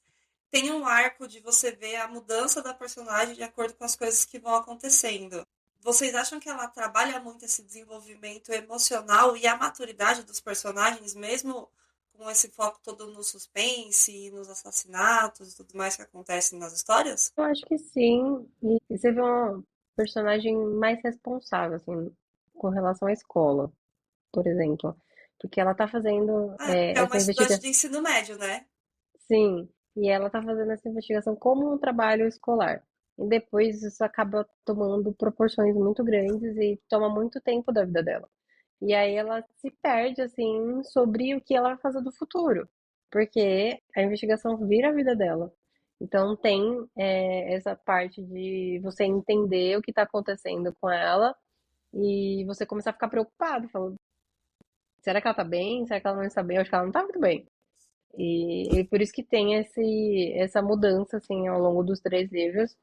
A: tem um arco de você ver a mudança da personagem de acordo com as coisas que vão acontecendo. Vocês acham que ela trabalha muito esse desenvolvimento emocional e a maturidade dos personagens, mesmo com esse foco todo no suspense, nos assassinatos e tudo mais que acontece nas histórias?
D: Eu acho que sim. E você vê uma personagem mais responsável, assim, com relação à escola, por exemplo. Porque ela tá fazendo
A: Ah, porque é uma
D: essa
A: estudante
D: investigação.
A: de ensino médio, né?
D: Sim, e ela tá fazendo essa investigação como um trabalho escolar. E depois isso acaba tomando proporções muito grandes e toma muito tempo da vida dela. E aí ela se perde, assim, sobre o que ela vai fazer do futuro. Porque a investigação vira a vida dela. Então tem essa parte de você entender o que está acontecendo com ela e você começar a ficar preocupado. Falando, será que ela tá bem? Será que ela não está bem? Eu acho que ela não tá muito bem. E por isso que tem essa mudança, assim, ao longo dos 3 livros,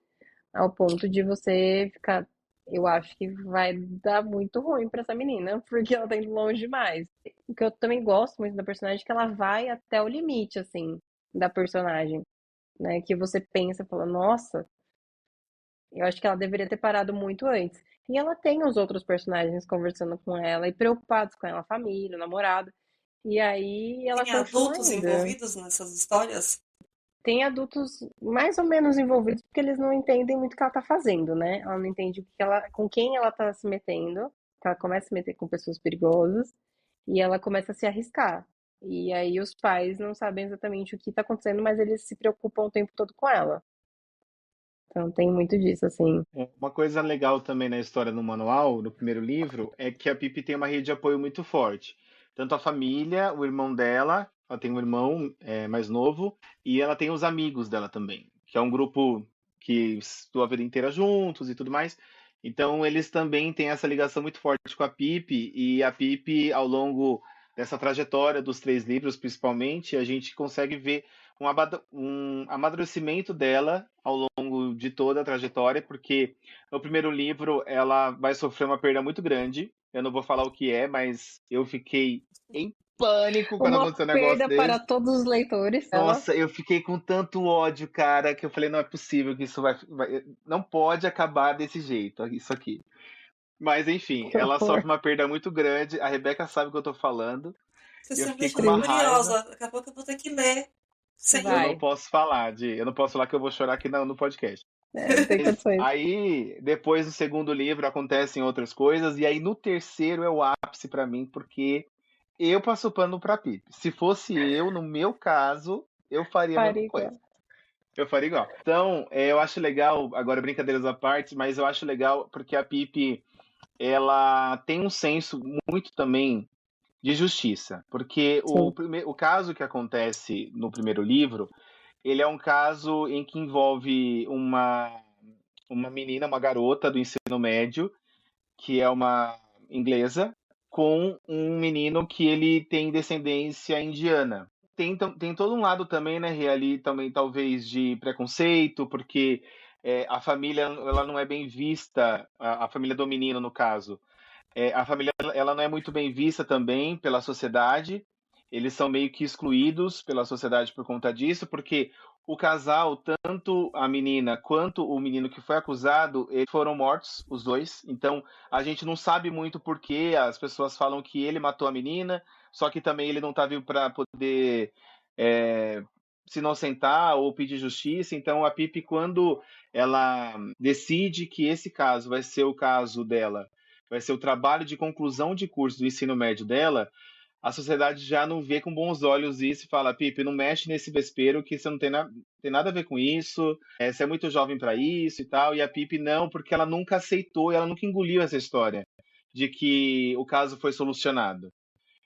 D: ao ponto de você ficar. Eu acho que vai dar muito ruim pra essa menina, porque ela tá indo longe demais. O que eu também gosto muito da personagem é que ela vai até o limite, assim, da personagem, né? Que você pensa, fala, nossa, eu acho que ela deveria ter parado muito antes. E ela tem os outros personagens conversando com ela e preocupados com ela, a família, o namorado. E aí ela
A: Tem
D: continua
A: adultos
D: ainda.
A: envolvidos nessas histórias?
D: Tem adultos mais ou menos envolvidos porque eles não entendem muito o que ela tá fazendo, né? Ela não entende com quem ela tá se metendo, que ela começa a se meter com pessoas perigosas e ela começa a se arriscar. E aí os pais não sabem exatamente o que tá acontecendo, mas eles se preocupam o tempo todo com ela. Então tem muito disso, assim.
C: Uma coisa legal também na história no manual, no primeiro livro, é que a Pippi tem uma rede de apoio muito forte. Tanto a família, o irmão dela, ela tem um irmão mais novo, e ela tem os amigos dela também, que é um grupo que estudou a vida inteira juntos e tudo mais. Então eles também têm essa ligação muito forte com a Pippi, e a Pippi, ao longo dessa trajetória dos 3 livros, principalmente, a gente consegue ver um amadurecimento dela ao longo de toda a trajetória, porque no primeiro livro ela vai sofrer uma perda muito grande. Eu não vou falar o que é, mas eu fiquei em pânico quando
D: Uma
C: aconteceu um negócio
D: perda para
C: desse.
D: todos os leitores. Ela
C: Nossa, eu fiquei com tanto ódio, cara, que eu falei, não é possível que isso não pode acabar desse jeito, isso aqui. Mas enfim,
D: que
C: ela sofre
D: horror.
C: uma perda muito grande. A Rebeca sabe o que eu tô falando.
A: Você
C: E eu
A: sempre
C: fiquei com
A: deixou
C: uma
A: curiosa.
C: raiva.
A: Daqui a pouco eu vou ter que ler.
C: Eu não
A: Senhor.
D: Vai,
C: posso falar, eu não posso falar que eu vou chorar aqui no podcast.
D: não tem condições.
C: Aí, depois do segundo livro, acontecem outras coisas, e aí no terceiro é o ápice pra mim, porque eu passo pano pra Pipe. Se fosse eu, no meu caso, eu faria a mesma
D: Pare
C: coisa.
D: igual.
C: Eu faria igual. Então, eu acho legal, agora brincadeiras à parte, mas eu acho legal porque a Pipe, ela tem um senso muito também de justiça. Porque
D: Sim,
C: o caso que acontece no primeiro livro, ele é um caso em que envolve uma menina, uma garota do ensino médio, que é uma inglesa, com um menino que ele tem descendência indiana. Tem todo um lado também, né, ali também talvez de preconceito, porque a família ela não é bem vista, a família do menino no caso, a família ela não é muito bem vista também pela sociedade. Eles são meio que excluídos pela sociedade por conta disso, porque o casal, tanto a menina quanto o menino que foi acusado, eles foram mortos, os dois. Então, a gente não sabe muito por que as pessoas falam que ele matou a menina, só que também ele não tá vivo para poder é, se inocentar ou pedir justiça. Então, a Pipe, quando ela decide que esse caso vai ser o caso dela, vai ser o trabalho de conclusão de curso do ensino médio dela, a sociedade já não vê com bons olhos isso e fala, Pipe, não mexe nesse vespeiro que você não tem nada a ver com isso, você é muito jovem para isso e tal. E a Pipe não, porque ela nunca aceitou, ela nunca engoliu essa história de que o caso foi solucionado.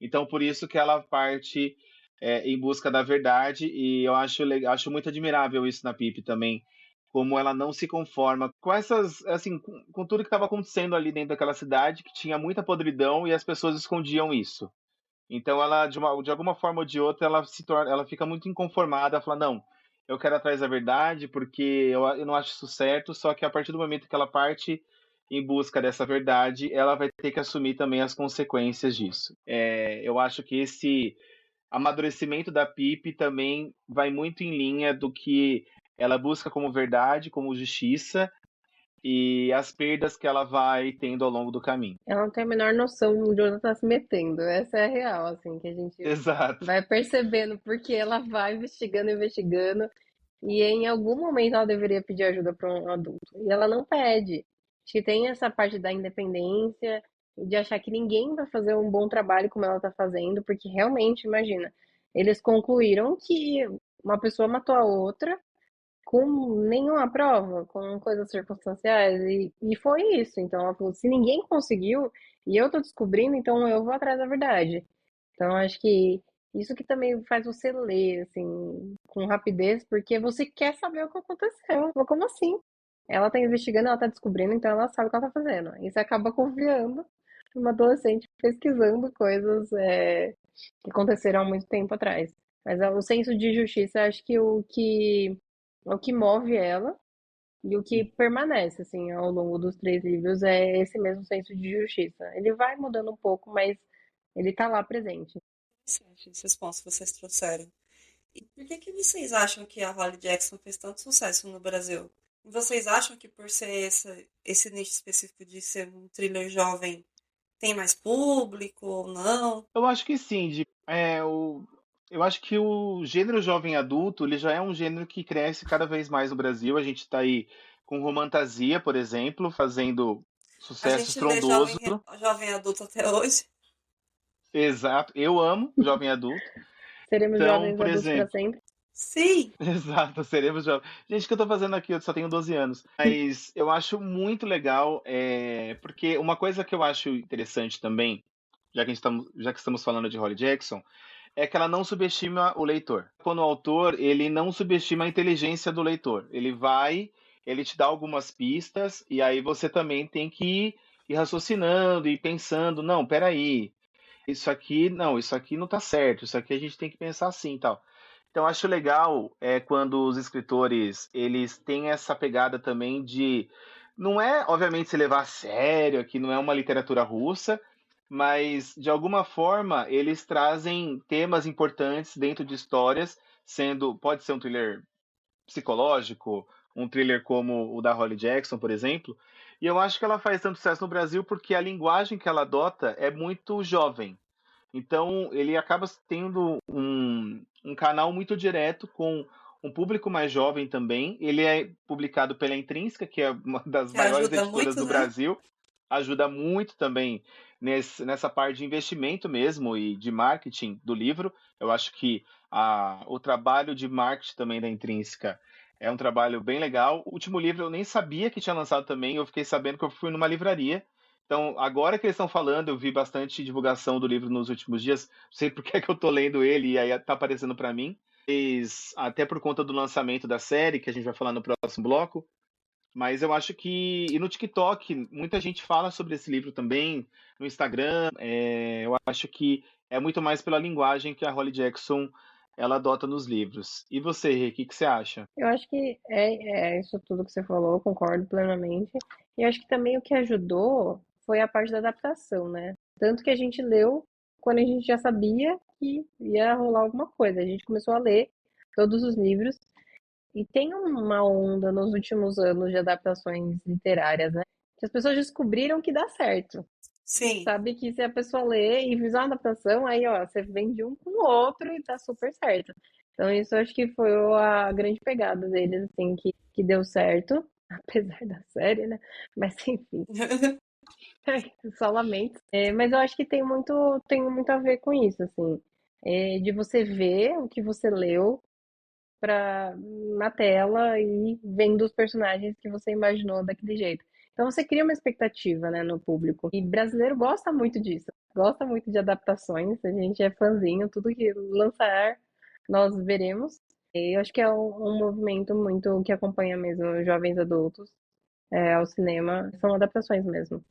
C: Então, por isso que ela parte em busca da verdade, e eu acho, acho muito admirável isso na Pipe também, como ela não se conforma com essas, assim, com tudo que estava acontecendo ali dentro daquela cidade, que tinha muita podridão e as pessoas escondiam isso. Então ela, de alguma forma ou de outra, ela fica muito inconformada, ela fala, não, eu quero atrás da verdade, porque eu não acho isso certo, só que a partir do momento que ela parte em busca dessa verdade, ela vai ter que assumir também as consequências disso. Eu acho que esse amadurecimento da Pipe também vai muito em linha do que ela busca como verdade, como justiça, e as perdas que ela vai tendo ao longo do caminho.
D: Ela não tem a menor noção de onde ela tá se metendo. Essa é a real, assim, que a gente
C: Exato.
D: vai percebendo, porque ela vai investigando, investigando, e em algum momento ela deveria pedir ajuda para um adulto. E ela não pede. Acho que tem essa parte da independência, de achar que ninguém vai fazer um bom trabalho como ela tá fazendo, porque realmente, imagina, eles concluíram que uma pessoa matou a outra com nenhuma prova, com coisas circunstanciais, e foi isso. Então, ela falou, se ninguém conseguiu, e eu tô descobrindo, então eu vou atrás da verdade. Então, acho que isso que também faz você ler, assim, com rapidez, porque você quer saber o que aconteceu. Mas como assim? Ela tá investigando, ela tá descobrindo, então ela sabe o que ela tá fazendo. E você acaba confiando numa adolescente pesquisando coisas que aconteceram há muito tempo atrás. Mas o senso de justiça, acho que o que move ela e o que permanece, assim, ao longo dos três livros é esse mesmo senso de justiça. Ele vai mudando um pouco, mas ele tá lá presente.
A: Interessante esses pontos que vocês trouxeram. E por que que vocês acham que a Holly Jackson fez tanto sucesso no Brasil? Vocês acham que por ser esse nicho específico de ser um thriller jovem tem mais público ou não?
C: Eu acho que sim, eu acho que o gênero jovem adulto, ele já é um gênero que cresce cada vez mais no Brasil. A gente está aí com Romantasia, por exemplo, fazendo
A: A
C: sucesso
A: gente lê
C: estrondoso.
A: jovem adulto até hoje.
C: Exato, eu amo jovem adulto.
D: Seremos
C: Então,
D: jovens
C: por
D: adultos para
C: exemplo,
D: sempre.
A: Sim,
C: exato, seremos jovens. Gente, o que eu tô fazendo aqui? Eu só tenho 12 anos. Mas eu acho muito legal, porque uma coisa que eu acho interessante também, já que estamos falando de Holly Jackson, é que ela não subestima o leitor. Quando o autor, ele não subestima a inteligência do leitor. Ele te dá algumas pistas, e aí você também tem que ir raciocinando e pensando, não, peraí, isso aqui não tá certo, isso aqui a gente tem que pensar assim e tal. Então acho legal quando os escritores eles têm essa pegada também de não é obviamente se levar a sério, que não é uma literatura russa, mas de alguma forma eles trazem temas importantes dentro de histórias, sendo pode ser um thriller psicológico, um thriller como o da Holly Jackson, por exemplo. E eu acho que ela faz tanto sucesso no Brasil porque a linguagem que ela adota é muito jovem. Então, ele acaba tendo um canal muito direto com um público mais jovem também. Ele é publicado pela Intrínseca, que é uma das
A: que
C: maiores
A: ajuda
C: editoras
A: muito,
C: do
A: né?
C: Brasil. Ajuda muito também nessa parte de investimento mesmo e de marketing do livro. Eu acho que o trabalho de marketing também da Intrínseca é um trabalho bem legal. O último livro eu nem sabia que tinha lançado também, eu fiquei sabendo que eu fui numa livraria. Então, agora que eles estão falando, eu vi bastante divulgação do livro nos últimos dias. Não sei por que é que eu tô lendo ele e aí tá aparecendo para mim. Mas, até por conta do lançamento da série, que a gente vai falar no próximo bloco. Mas eu acho que. E no TikTok, muita gente fala sobre esse livro também, no Instagram. Eu acho que é muito mais pela linguagem que a Holly Jackson ela adota nos livros. E você, Rê, o que você acha?
D: Eu acho que é isso tudo que você falou, eu concordo plenamente. E eu acho que também o que ajudou foi a parte da adaptação, né? Tanto que a gente leu quando a gente já sabia que ia rolar alguma coisa. A gente começou a ler todos os livros. E tem uma onda nos últimos anos de adaptações literárias, né? Que as pessoas descobriram que dá certo.
A: Sim.
D: Sabe que se a pessoa lê e fizer uma adaptação, aí, ó, você vende um com o outro e tá super certo. Então, isso eu acho que foi a grande pegada deles, assim, que deu certo, apesar da série, né? Mas, enfim, só lamento. Mas eu acho que tem muito a ver com isso, assim, de você ver o que você leu na tela e vendo os personagens que você imaginou daquele jeito. Então você cria uma expectativa, né, no público. E brasileiro gosta muito disso. Gosta muito de adaptações. A gente é fãzinho, tudo que lançar nós veremos. E eu acho que é um movimento muito que acompanha mesmo os jovens adultos ao cinema. São adaptações mesmo.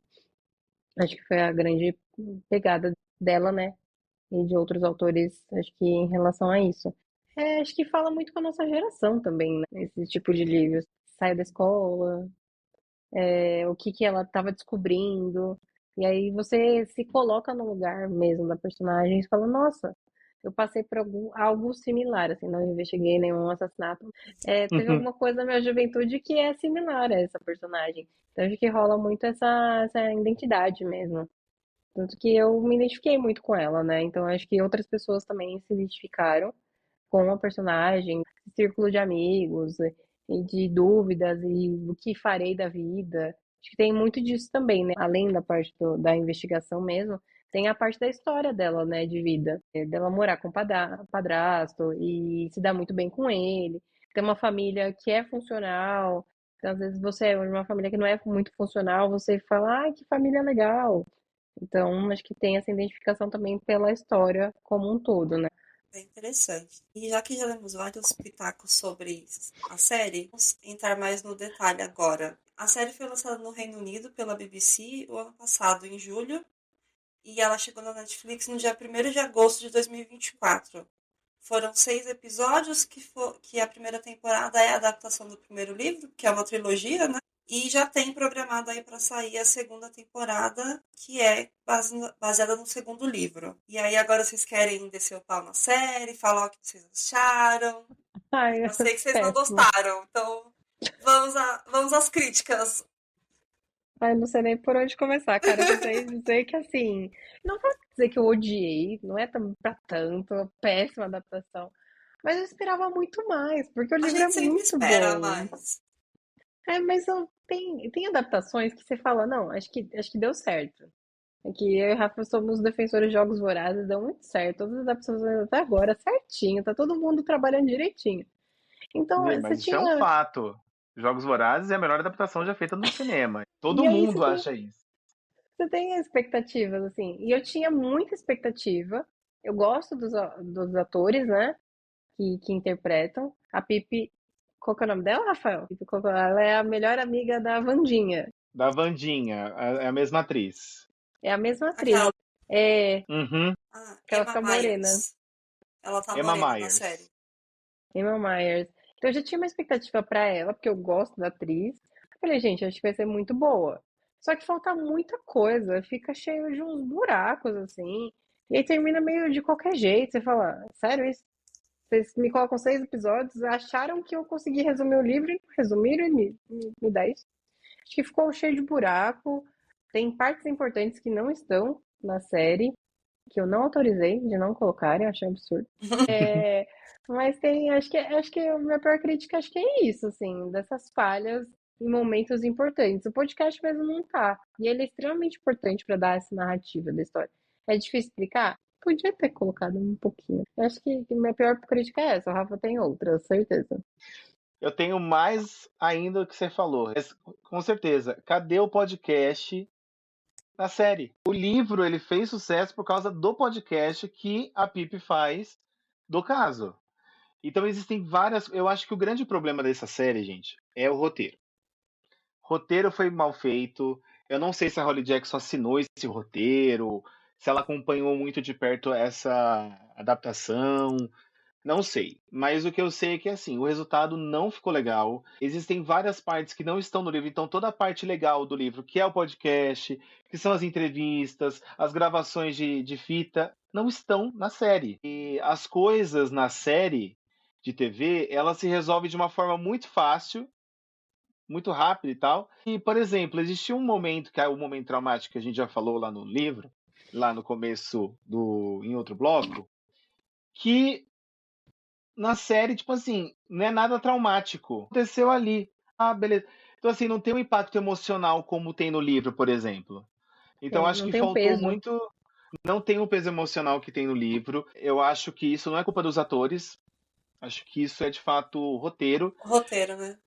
D: Acho que foi a grande pegada dela, né? E de outros autores, acho que em relação a isso. Acho que fala muito com a nossa geração também, né? Esse tipo de livros. Sai da escola, o que que ela estava descobrindo. E aí você se coloca no lugar mesmo da personagem e fala, nossa, eu passei por algo similar, assim, não investiguei nenhum assassinato. Teve alguma coisa na minha juventude que é similar a essa personagem. Então acho que rola muito essa identidade mesmo. Tanto que eu me identifiquei muito com ela, né? Então acho que outras pessoas também se identificaram com a personagem, círculo de amigos, e de dúvidas e o que farei da vida. Acho que tem muito disso também, né? Além da parte da investigação mesmo, tem a parte da história dela, né, de vida. Dela morar com o padrasto e se dar muito bem com ele. Ter uma família que é funcional. Então, às vezes você é uma família que não é muito funcional, você fala, ai, que família legal. Então, acho que tem essa identificação também pela história como um todo, né?
A: Bem interessante. E já que já demos vários pitacos sobre a série, vamos entrar mais no detalhe agora. A série foi lançada no Reino Unido pela BBC o ano passado, em julho, e ela chegou na Netflix no dia 1º de agosto de 2024. Foram 6 episódios, que a primeira temporada é a adaptação do primeiro livro, que é uma trilogia, né? E já tem programado aí para sair a segunda temporada, que é baseada no segundo livro. E aí agora vocês querem descer o pau na série, falar o que vocês acharam.
D: Ai,
A: Eu sei que vocês não
D: péssimo.
A: gostaram, então vamos às críticas.
D: Ai, não sei nem por onde começar, cara. Eu só sei dizer que, assim, não vou dizer que eu odiei, não é pra tanto, péssima adaptação. Mas eu esperava muito mais, porque o
A: A
D: livro é
A: gente sempre
D: muito
A: espera
D: bom.
A: mais.
D: Mas tem adaptações que você fala, não, acho que deu certo. É que eu e o Rafa somos defensores de jogos vorazes, deu muito certo. Todas as adaptações até agora, certinho, tá todo mundo trabalhando direitinho. Então, você
C: Mas isso é um
D: tinha.
C: fato. Jogos Vorazes é a melhor adaptação já feita no cinema.
D: E
C: Todo
D: aí
C: mundo acha isso.
D: você tem expectativas, assim. E eu tinha muita expectativa. Eu gosto dos atores, né? Que interpretam. A Pipi. Qual que é o nome dela, Rafael? Ela é a melhor amiga da Wandinha.
C: Da Wandinha, é a mesma atriz.
D: É a mesma atriz.
A: Aquela,
D: É,
C: Uhum.
D: que ela
A: Emma
D: fica morena.
A: Myers. Ela tá
C: Emma
A: morena na série.
C: Myers.
D: Emma Myers. Então eu já tinha uma expectativa pra ela, porque eu gosto da atriz. Eu falei, gente, acho que vai ser muito boa. Só que falta muita coisa, fica cheio de uns buracos, assim. E aí termina meio de qualquer jeito. Você fala, sério isso? Vocês me colocam 6 episódios, acharam que eu consegui resumir o livro, e não resumiram e me dá isso. Acho que ficou cheio de buraco. Tem partes importantes que não estão na série, que eu não autorizei de não colocarem, eu achei absurdo. É, mas tem, acho que a minha pior crítica acho que é isso, assim, dessas falhas em momentos importantes. O podcast mesmo não tá. E ele é extremamente importante para dar essa narrativa da história. É difícil explicar? Podia ter colocado um pouquinho. Eu acho que a minha pior crítica é essa. O Rafa tem outra, certeza.
C: Eu tenho mais ainda o que você falou. Mas, com certeza, cadê o podcast na série? O livro ele fez sucesso por causa do podcast que a Pipe faz do caso. Então existem várias. Eu acho que o grande problema dessa série, gente, é o roteiro. O roteiro foi mal feito. Eu não sei se a Holly Jackson assinou esse roteiro, se ela acompanhou muito de perto essa adaptação. Não sei, mas o que eu sei é que assim, o resultado não ficou legal. Existem várias partes que não estão no livro, então toda a parte legal do livro, que é o podcast, que são as entrevistas, as gravações de fita, não estão na série. E as coisas na série de TV, ela se resolve de uma forma muito fácil, muito rápida e tal. E, por exemplo, existiu um momento, que é o momento traumático que a gente já falou lá no livro, lá no começo em outro bloco, que na série, tipo assim, não é nada traumático. Aconteceu ali. Ah, beleza. Então, assim, não tem um impacto emocional como tem no livro, por exemplo. Então, acho
D: Não
C: que
D: tem o
C: faltou
D: peso.
C: muito. Não tem o peso emocional que tem no livro. Eu acho que isso não é culpa dos atores. Acho que isso é de fato roteiro.
A: O roteiro, né?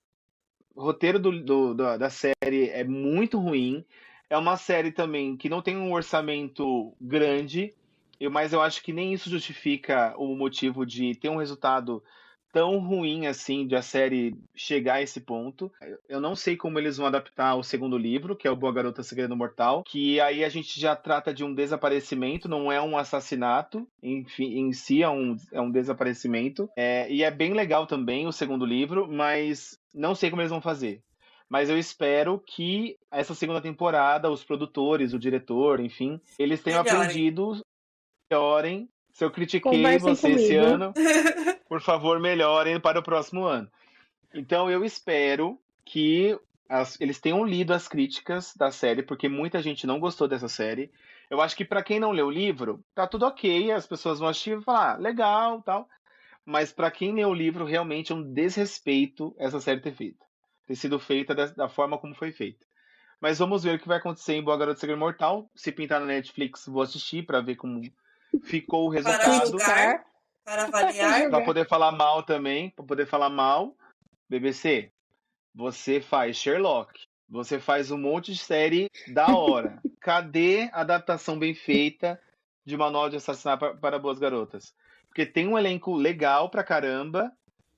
C: O roteiro da série é muito ruim. É uma série também que não tem um orçamento grande, mas eu acho que nem isso justifica o motivo de ter um resultado tão ruim assim, de a série chegar a esse ponto. Eu não sei como eles vão adaptar o segundo livro, que é o Boa Garota Segredo Mortal, que aí a gente já trata de um desaparecimento, não é um assassinato, enfim, em si é um desaparecimento. E é bem legal também o segundo livro, mas não sei como eles vão fazer. Mas eu espero que essa segunda temporada, os produtores, o diretor, enfim, eles tenham
A: Melhorem.
C: aprendido, melhorem. Se eu critiquei
D: Conversem
C: você esse
D: comigo.
C: ano, por favor, melhorem para o próximo ano. Então, eu espero que eles tenham lido as críticas da série, porque muita gente não gostou dessa série. Eu acho que para quem não leu o livro, tá tudo ok, as pessoas vão assistir e falar, legal, tal. Mas para quem leu o livro, realmente é um desrespeito essa série ter sido feita da forma como foi feita. Mas vamos ver o que vai acontecer em Boa Garota Segredo Mortal. Se pintar na Netflix, vou assistir para ver como ficou o
A: Para
C: resultado.
A: julgar,
D: Criticar,
A: para avaliar.
C: Para
D: jogar.
C: poder falar mal também, para poder falar mal. BBC, você faz Sherlock, você faz um monte de série da hora. Cadê a adaptação bem feita de Manual de Assassinar para Boas Garotas? Porque tem um elenco legal pra caramba,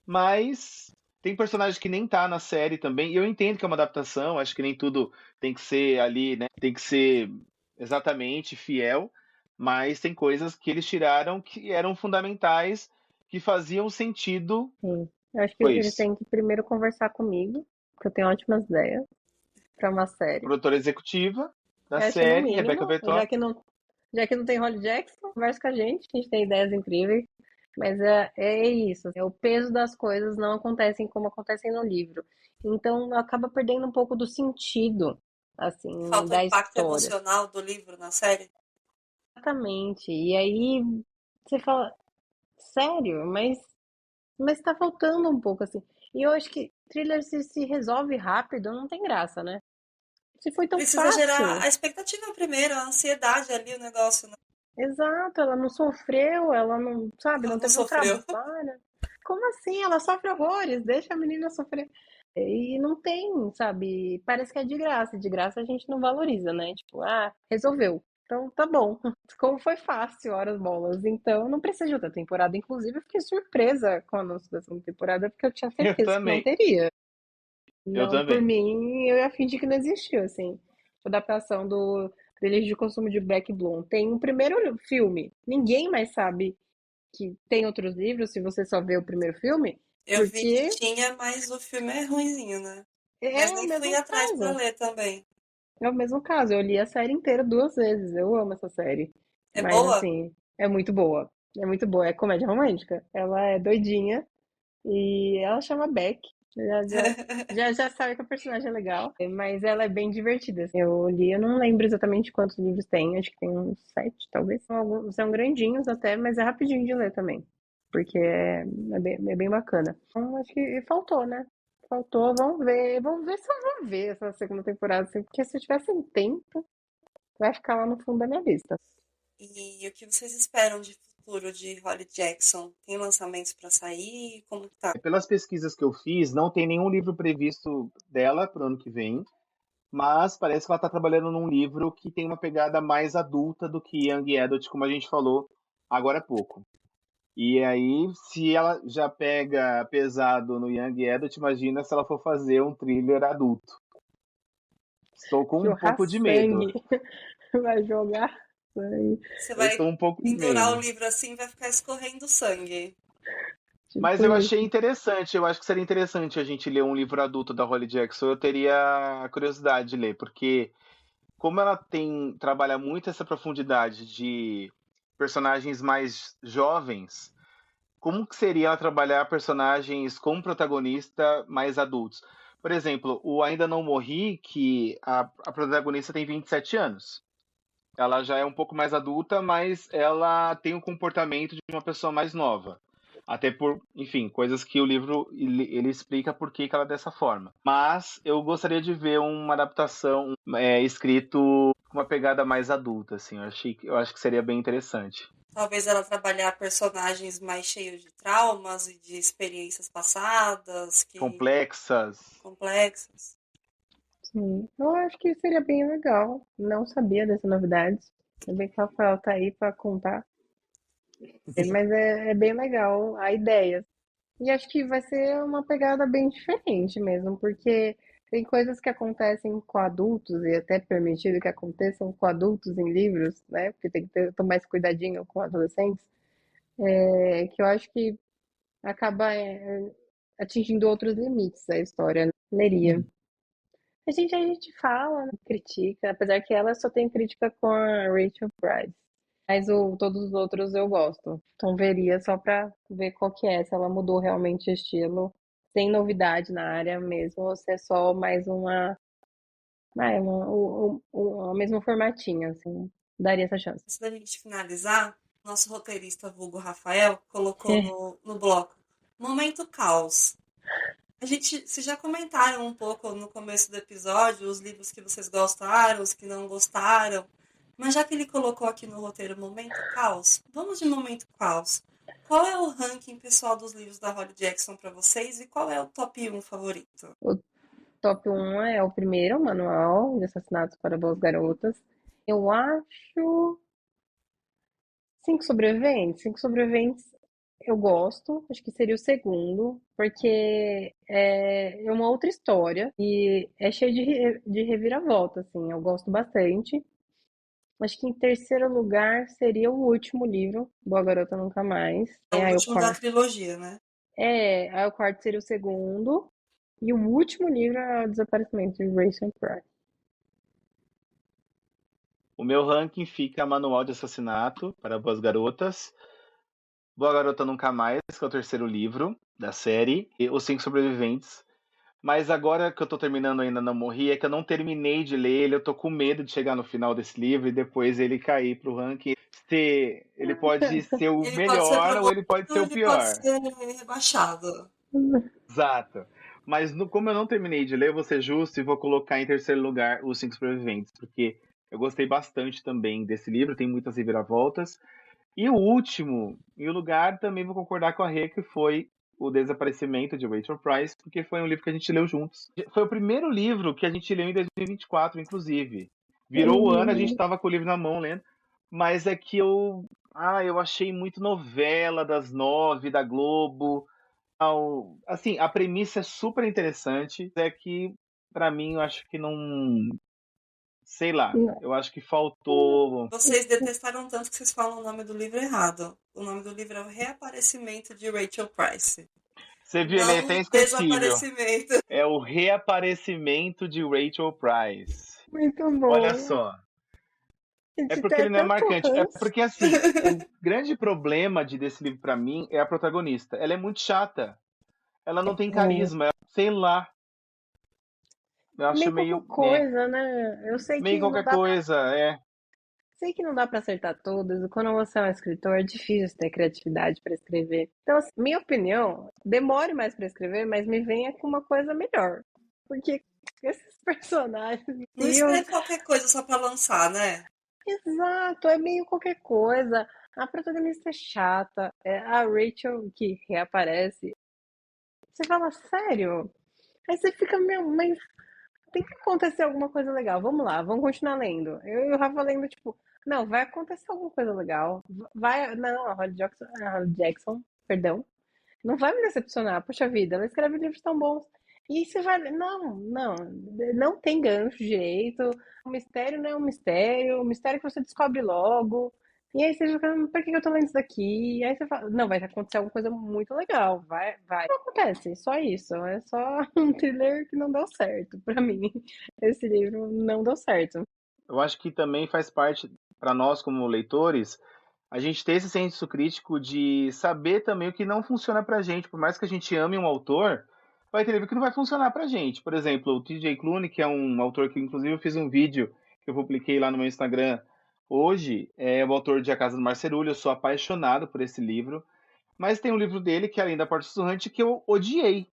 C: mas tem personagem que nem tá na série também. E eu entendo que é uma adaptação, acho que nem tudo tem que ser ali, né? Tem que ser exatamente fiel, mas tem coisas que eles tiraram que eram fundamentais, que faziam sentido.
D: Sim. Eu acho que
C: Foi
D: eles
C: isso.
D: têm que primeiro conversar comigo, porque eu tenho ótimas ideias para uma série.
C: Produtora executiva da
D: Eu acho que no
C: série, Rebecca
D: mínimo,
C: Vertório.
D: já que não tem Holly Jackson, conversa com a gente tem ideias incríveis. Mas é isso, o peso das coisas não acontecem como acontecem no livro. Então acaba perdendo um pouco do sentido, assim,
A: Falta o
D: da
A: impacto
D: história.
A: emocional do livro na série.
D: Exatamente. E aí você fala, sério, mas tá faltando um pouco, assim. E eu acho que thriller se resolve rápido, não tem graça, né? Se foi tão
A: Precisa gerar
D: fácil.
A: a expectativa primeiro, a ansiedade ali, o negócio, né?
D: Exato, ela não sofreu, ela não, sabe,
A: Ela
D: não
A: não
D: teve um
A: sofreu.
D: trabalho. Como assim? Ela sofre horrores, deixa a menina sofrer. E não tem, sabe? Parece que é de graça a gente não valoriza, né? Tipo, resolveu. Então tá bom. Como foi fácil, horas bolas. Então não precisa de outra temporada. Inclusive, eu fiquei surpresa com o anúncio da segunda temporada, porque eu tinha
C: Eu
D: certeza que não
C: também.
D: teria.
C: Eu
D: Não, por
C: também.
D: mim, eu ia fingir que não existiu, assim. A adaptação do Desejo de Consumo de Black Bloom. Tem um primeiro filme. Ninguém mais sabe que tem outros livros se você só vê o primeiro filme,
A: Eu vi que
D: porque
A: tinha, mas o filme é ruinzinho, né? Mas
D: é o
A: nem fui
D: mesmo
A: atrás pra
D: caso.
A: ler também.
D: É o mesmo caso. Eu li a série inteira duas vezes. Eu amo essa série.
A: É
D: Mas,
A: boa?
D: assim, é muito boa. É muito boa. É comédia romântica. Ela é doidinha e ela chama Beck. Já sabe que a personagem é legal, mas ela é bem divertida. Eu li, eu não lembro exatamente quantos livros tem, acho que tem uns sete, talvez. São grandinhos até, mas é rapidinho de ler também, porque é bem bacana. Então, acho que faltou, né? Faltou, vamos ver se eu vou ver essa segunda temporada, assim, porque se eu tivesse um tempo, vai ficar lá no fundo da minha lista.
A: E o que vocês esperam de futuro de Holly Jackson? Tem lançamentos pra sair? Como que tá?
C: Pelas pesquisas que eu fiz, não tem nenhum livro previsto dela para o ano que vem, mas parece que ela está trabalhando num livro que tem uma pegada mais adulta do que Young Adult, como a gente falou agora há pouco. E aí, se ela já pega pesado no Young Adult, imagina se ela for fazer um thriller adulto. Estou com um
D: Jorrar
C: pouco de medo.
D: sangue, vai jogar sangue,
A: Você
C: Eu
A: vai
C: estou um pouco de
A: pendurar o
C: medo.
A: livro assim e vai ficar escorrendo sangue.
C: Mas
D: tipo
C: eu achei
D: isso.
C: interessante, eu acho que seria interessante a gente ler um livro adulto da Holly Jackson. Eu teria curiosidade de ler, porque como ela trabalha muito essa profundidade de personagens mais jovens, como que seria ela trabalhar personagens com protagonista mais adultos? Por exemplo, o Ainda Não Morri, que a protagonista tem 27 anos. Ela já é um pouco mais adulta, mas ela tem o comportamento de uma pessoa mais nova. Até por, enfim, coisas que o livro ele explica por que ela é dessa forma. Mas eu gostaria de ver uma adaptação escrito com uma pegada mais adulta, assim. Eu acho que seria bem interessante.
A: Talvez ela trabalhar personagens mais cheios de traumas e de experiências passadas, que
C: Complexas.
A: complexas.
D: Sim, eu acho que seria bem legal. Não sabia dessa novidade. Ainda bem que o Rafael tá aí para contar. Mas é bem legal a ideia. E acho que vai ser uma pegada bem diferente mesmo, porque tem coisas que acontecem com adultos, e até permitido que aconteçam com adultos em livros, né? Porque tem que tomar esse cuidadinho com adolescentes, que eu acho que acaba atingindo outros limites a história, né? Leria. A gente fala, né, critica, apesar que ela só tem crítica com a Rachel Price. Mas todos os outros eu gosto. Então veria só pra ver qual que é, se ela mudou realmente o estilo, sem novidade na área mesmo, ou se é só mais o mesmo formatinho, assim. Daria essa chance.
A: Antes da gente finalizar, nosso roteirista vulgo Rafael colocou no bloco Momento Caos. Vocês já comentaram um pouco no começo do episódio os livros que vocês gostaram, os que não gostaram. Mas já que ele colocou aqui no roteiro Momento Caos, vamos de Momento Caos. Qual é o ranking pessoal dos livros da Holly Jackson para vocês e qual é o top 1 favorito?
D: O top 1 é o primeiro, Manual de Assassinatos para Boas Garotas. Eu acho Cinco Sobreviventes. Cinco Sobreviventes eu gosto, acho que seria o segundo, porque é uma outra história e é cheio de reviravolta, assim, eu gosto bastante. Acho que em terceiro lugar seria o último livro, Boa Garota Nunca Mais.
A: É o
D: Aí o
A: último da
D: quarto,
A: trilogia, né?
D: aí o quarto seria o segundo. E o último livro é o Desaparecimento de Rachel Price.
C: O meu ranking fica Manual de Assassinato para Boas Garotas, Boa Garota Nunca Mais, que é o terceiro livro da série, e Os Cinco Sobreviventes. Mas agora que eu tô terminando Ainda Não Morri, é que eu não terminei de ler ele, eu tô com medo de chegar no final desse livro e depois ele cair pro ranking. Ele pode ser o
A: Ele pode ser
C: melhor ou ele pode ser
A: promovido,
C: o
A: ele pode
C: pior.
A: ser rebaixado.
C: Exato. Mas como eu não terminei de ler, eu vou ser justo e vou colocar em terceiro lugar Os Cinco Sobreviventes, porque eu gostei bastante também desse livro, tem muitas reviravoltas. E o último, em um lugar, também vou concordar com a Rê, que foi O Desaparecimento de Rachel Price, porque foi um livro que a gente leu juntos. Foi o primeiro livro que a gente leu em 2024, inclusive. Virou o ano, a gente estava com o livro na mão lendo, mas é que eu achei muito novela das 9 da Globo. Assim, a premissa é super interessante, é que pra mim eu acho que não, sei lá, eu acho que faltou.
A: Vocês detestaram tanto que vocês falam o nome do livro errado. O nome do livro é O Reaparecimento de Rachel Price.
C: Você viu, ele é até
A: Não
C: esquecível.
A: Desaparecimento.
C: É o reaparecimento de Rachel Price.
D: Muito
C: Olha
D: bom.
C: só.
D: A
C: É
D: gente
C: porque
D: tá
C: ele não é
D: tanto
C: marcante. É
D: ranço.
C: porque, assim, o grande problema desse livro pra mim é a protagonista. Ela é muito chata. Ela não tem carisma. Sei lá. Eu acho
D: Meio qualquer
C: meio,
D: coisa, né? Eu sei
C: meio
D: que não
C: qualquer
D: dá pra,
C: coisa. É.
D: sei que não dá pra acertar todas. Quando você é um escritor, é difícil ter criatividade pra escrever. Então, assim, minha opinião, demore mais pra escrever, mas me venha com uma coisa melhor. Porque esses personagens,
A: Não escreve qualquer coisa só pra lançar, né?
D: exato, é meio qualquer coisa. A protagonista é chata, é a Rachel que reaparece. Você fala, sério? Aí você fica, meu, mas tem que acontecer alguma coisa legal. Vamos lá, vamos continuar lendo. Eu e o Rafa lendo, tipo, não, vai acontecer alguma coisa legal. Vai, não, a Holly Jackson, perdão, não vai me decepcionar. Poxa vida, ela escreve livros tão bons. E você vai, não tem gancho direito. O mistério não é um mistério. O mistério é que você descobre logo. E aí você fica, por que eu tô lendo isso daqui? E aí você fala, não, vai acontecer alguma coisa muito legal. Vai. Não acontece, só isso. É só um thriller que não deu certo pra mim. Esse livro não deu certo.
C: Eu acho que também faz parte, para nós como leitores, a gente ter esse senso crítico de saber também o que não funciona pra gente. Por mais que a gente ame um autor, vai ter livro que não vai funcionar pra gente. Por exemplo, o T.J. Klune, que é um autor que, inclusive, eu fiz um vídeo que eu publiquei lá no meu Instagram hoje, é o autor de A Casa do Marcerulho. Eu sou apaixonado por esse livro. Mas tem um livro dele, que é Além da Porta Sussurrante, que eu odiei.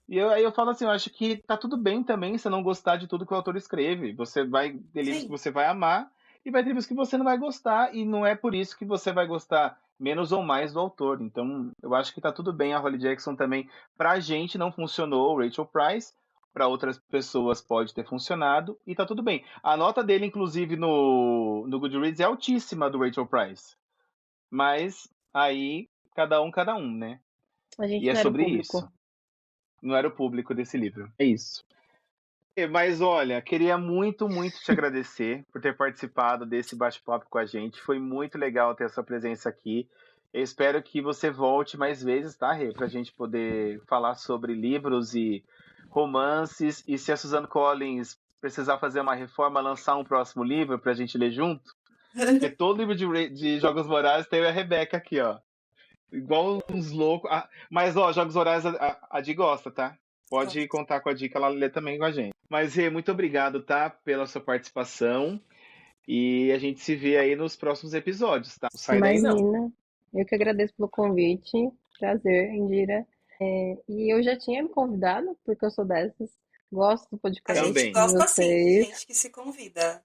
C: Aí eu falo assim, eu acho que tá tudo bem também você não gostar de tudo que o autor escreve. Você vai ter livros que
A: Sim,
C: você vai amar e vai ter livros que você não vai gostar, e não é por isso que você vai gostar menos ou mais do autor. Então, eu acho que tá tudo bem. A Holly Jackson também, pra gente não funcionou, o Rachel Price, para outras pessoas pode ter funcionado, e tá tudo bem. A nota dele, inclusive, no Goodreads é altíssima do Rachel Price. Mas aí, cada um, né?
D: A
C: E
D: gente
C: é
D: não era o
C: sobre isso.
D: público.
C: Não era o público desse livro. É isso. Mas olha, queria muito, muito te agradecer por ter participado desse bate-papo com a gente. Foi muito legal ter a sua presença aqui. Eu espero que você volte mais vezes, tá, Rê? Pra gente poder falar sobre livros e romances. E se a Suzanne Collins precisar fazer uma reforma, lançar um próximo livro pra gente ler junto. Porque todo livro de Jogos Vorazes tem a Rebeca aqui, ó. Igual uns loucos. Mas, ó, Jogos Vorazes a Di gosta, tá? Pode
A: gosto.
C: contar com a Di que ela lê também com a gente. Mas, Rê, muito obrigado, tá? Pela sua participação. E a gente se vê aí nos próximos episódios, tá? Não sai daí, não.
D: Imagina. Eu que agradeço pelo convite. Prazer, Indira. E eu já tinha me convidado, porque eu sou dessas. Gosto do
A: A gente
D: podcast
C: Também.
D: de
A: gosta sim, de
D: vocês.
A: gente que se convida.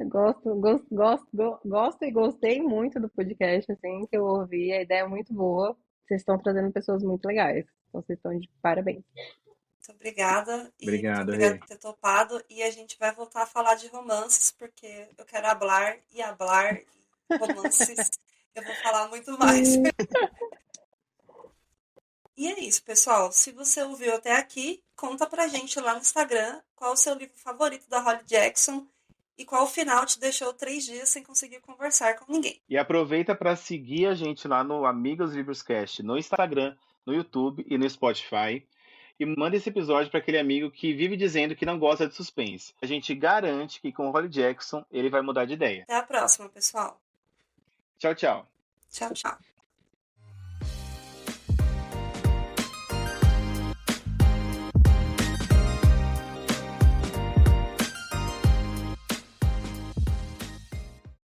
D: Gosto e gostei muito do podcast, assim, que eu ouvi. A ideia é muito boa. Vocês estão trazendo pessoas muito legais. Então, vocês estão de parabéns.
A: Muito obrigada e muito
C: Obrigado,
A: obrigada
C: Rê.
A: por ter topado. E a gente vai voltar a falar de romances, porque eu quero hablar e romances. Eu vou falar muito mais. E é isso, pessoal. Se você ouviu até aqui, conta pra gente lá no Instagram qual o seu livro favorito da Holly Jackson e qual final te deixou 3 dias sem conseguir conversar com ninguém.
C: E aproveita para seguir a gente lá no Amigos Livros Cast, no Instagram, no YouTube e no Spotify. E manda esse episódio para aquele amigo que vive dizendo que não gosta de suspense. A gente garante que com o Holly Jackson ele vai mudar de ideia.
A: Até a próxima, pessoal.
C: Tchau, tchau.
A: Tchau, tchau.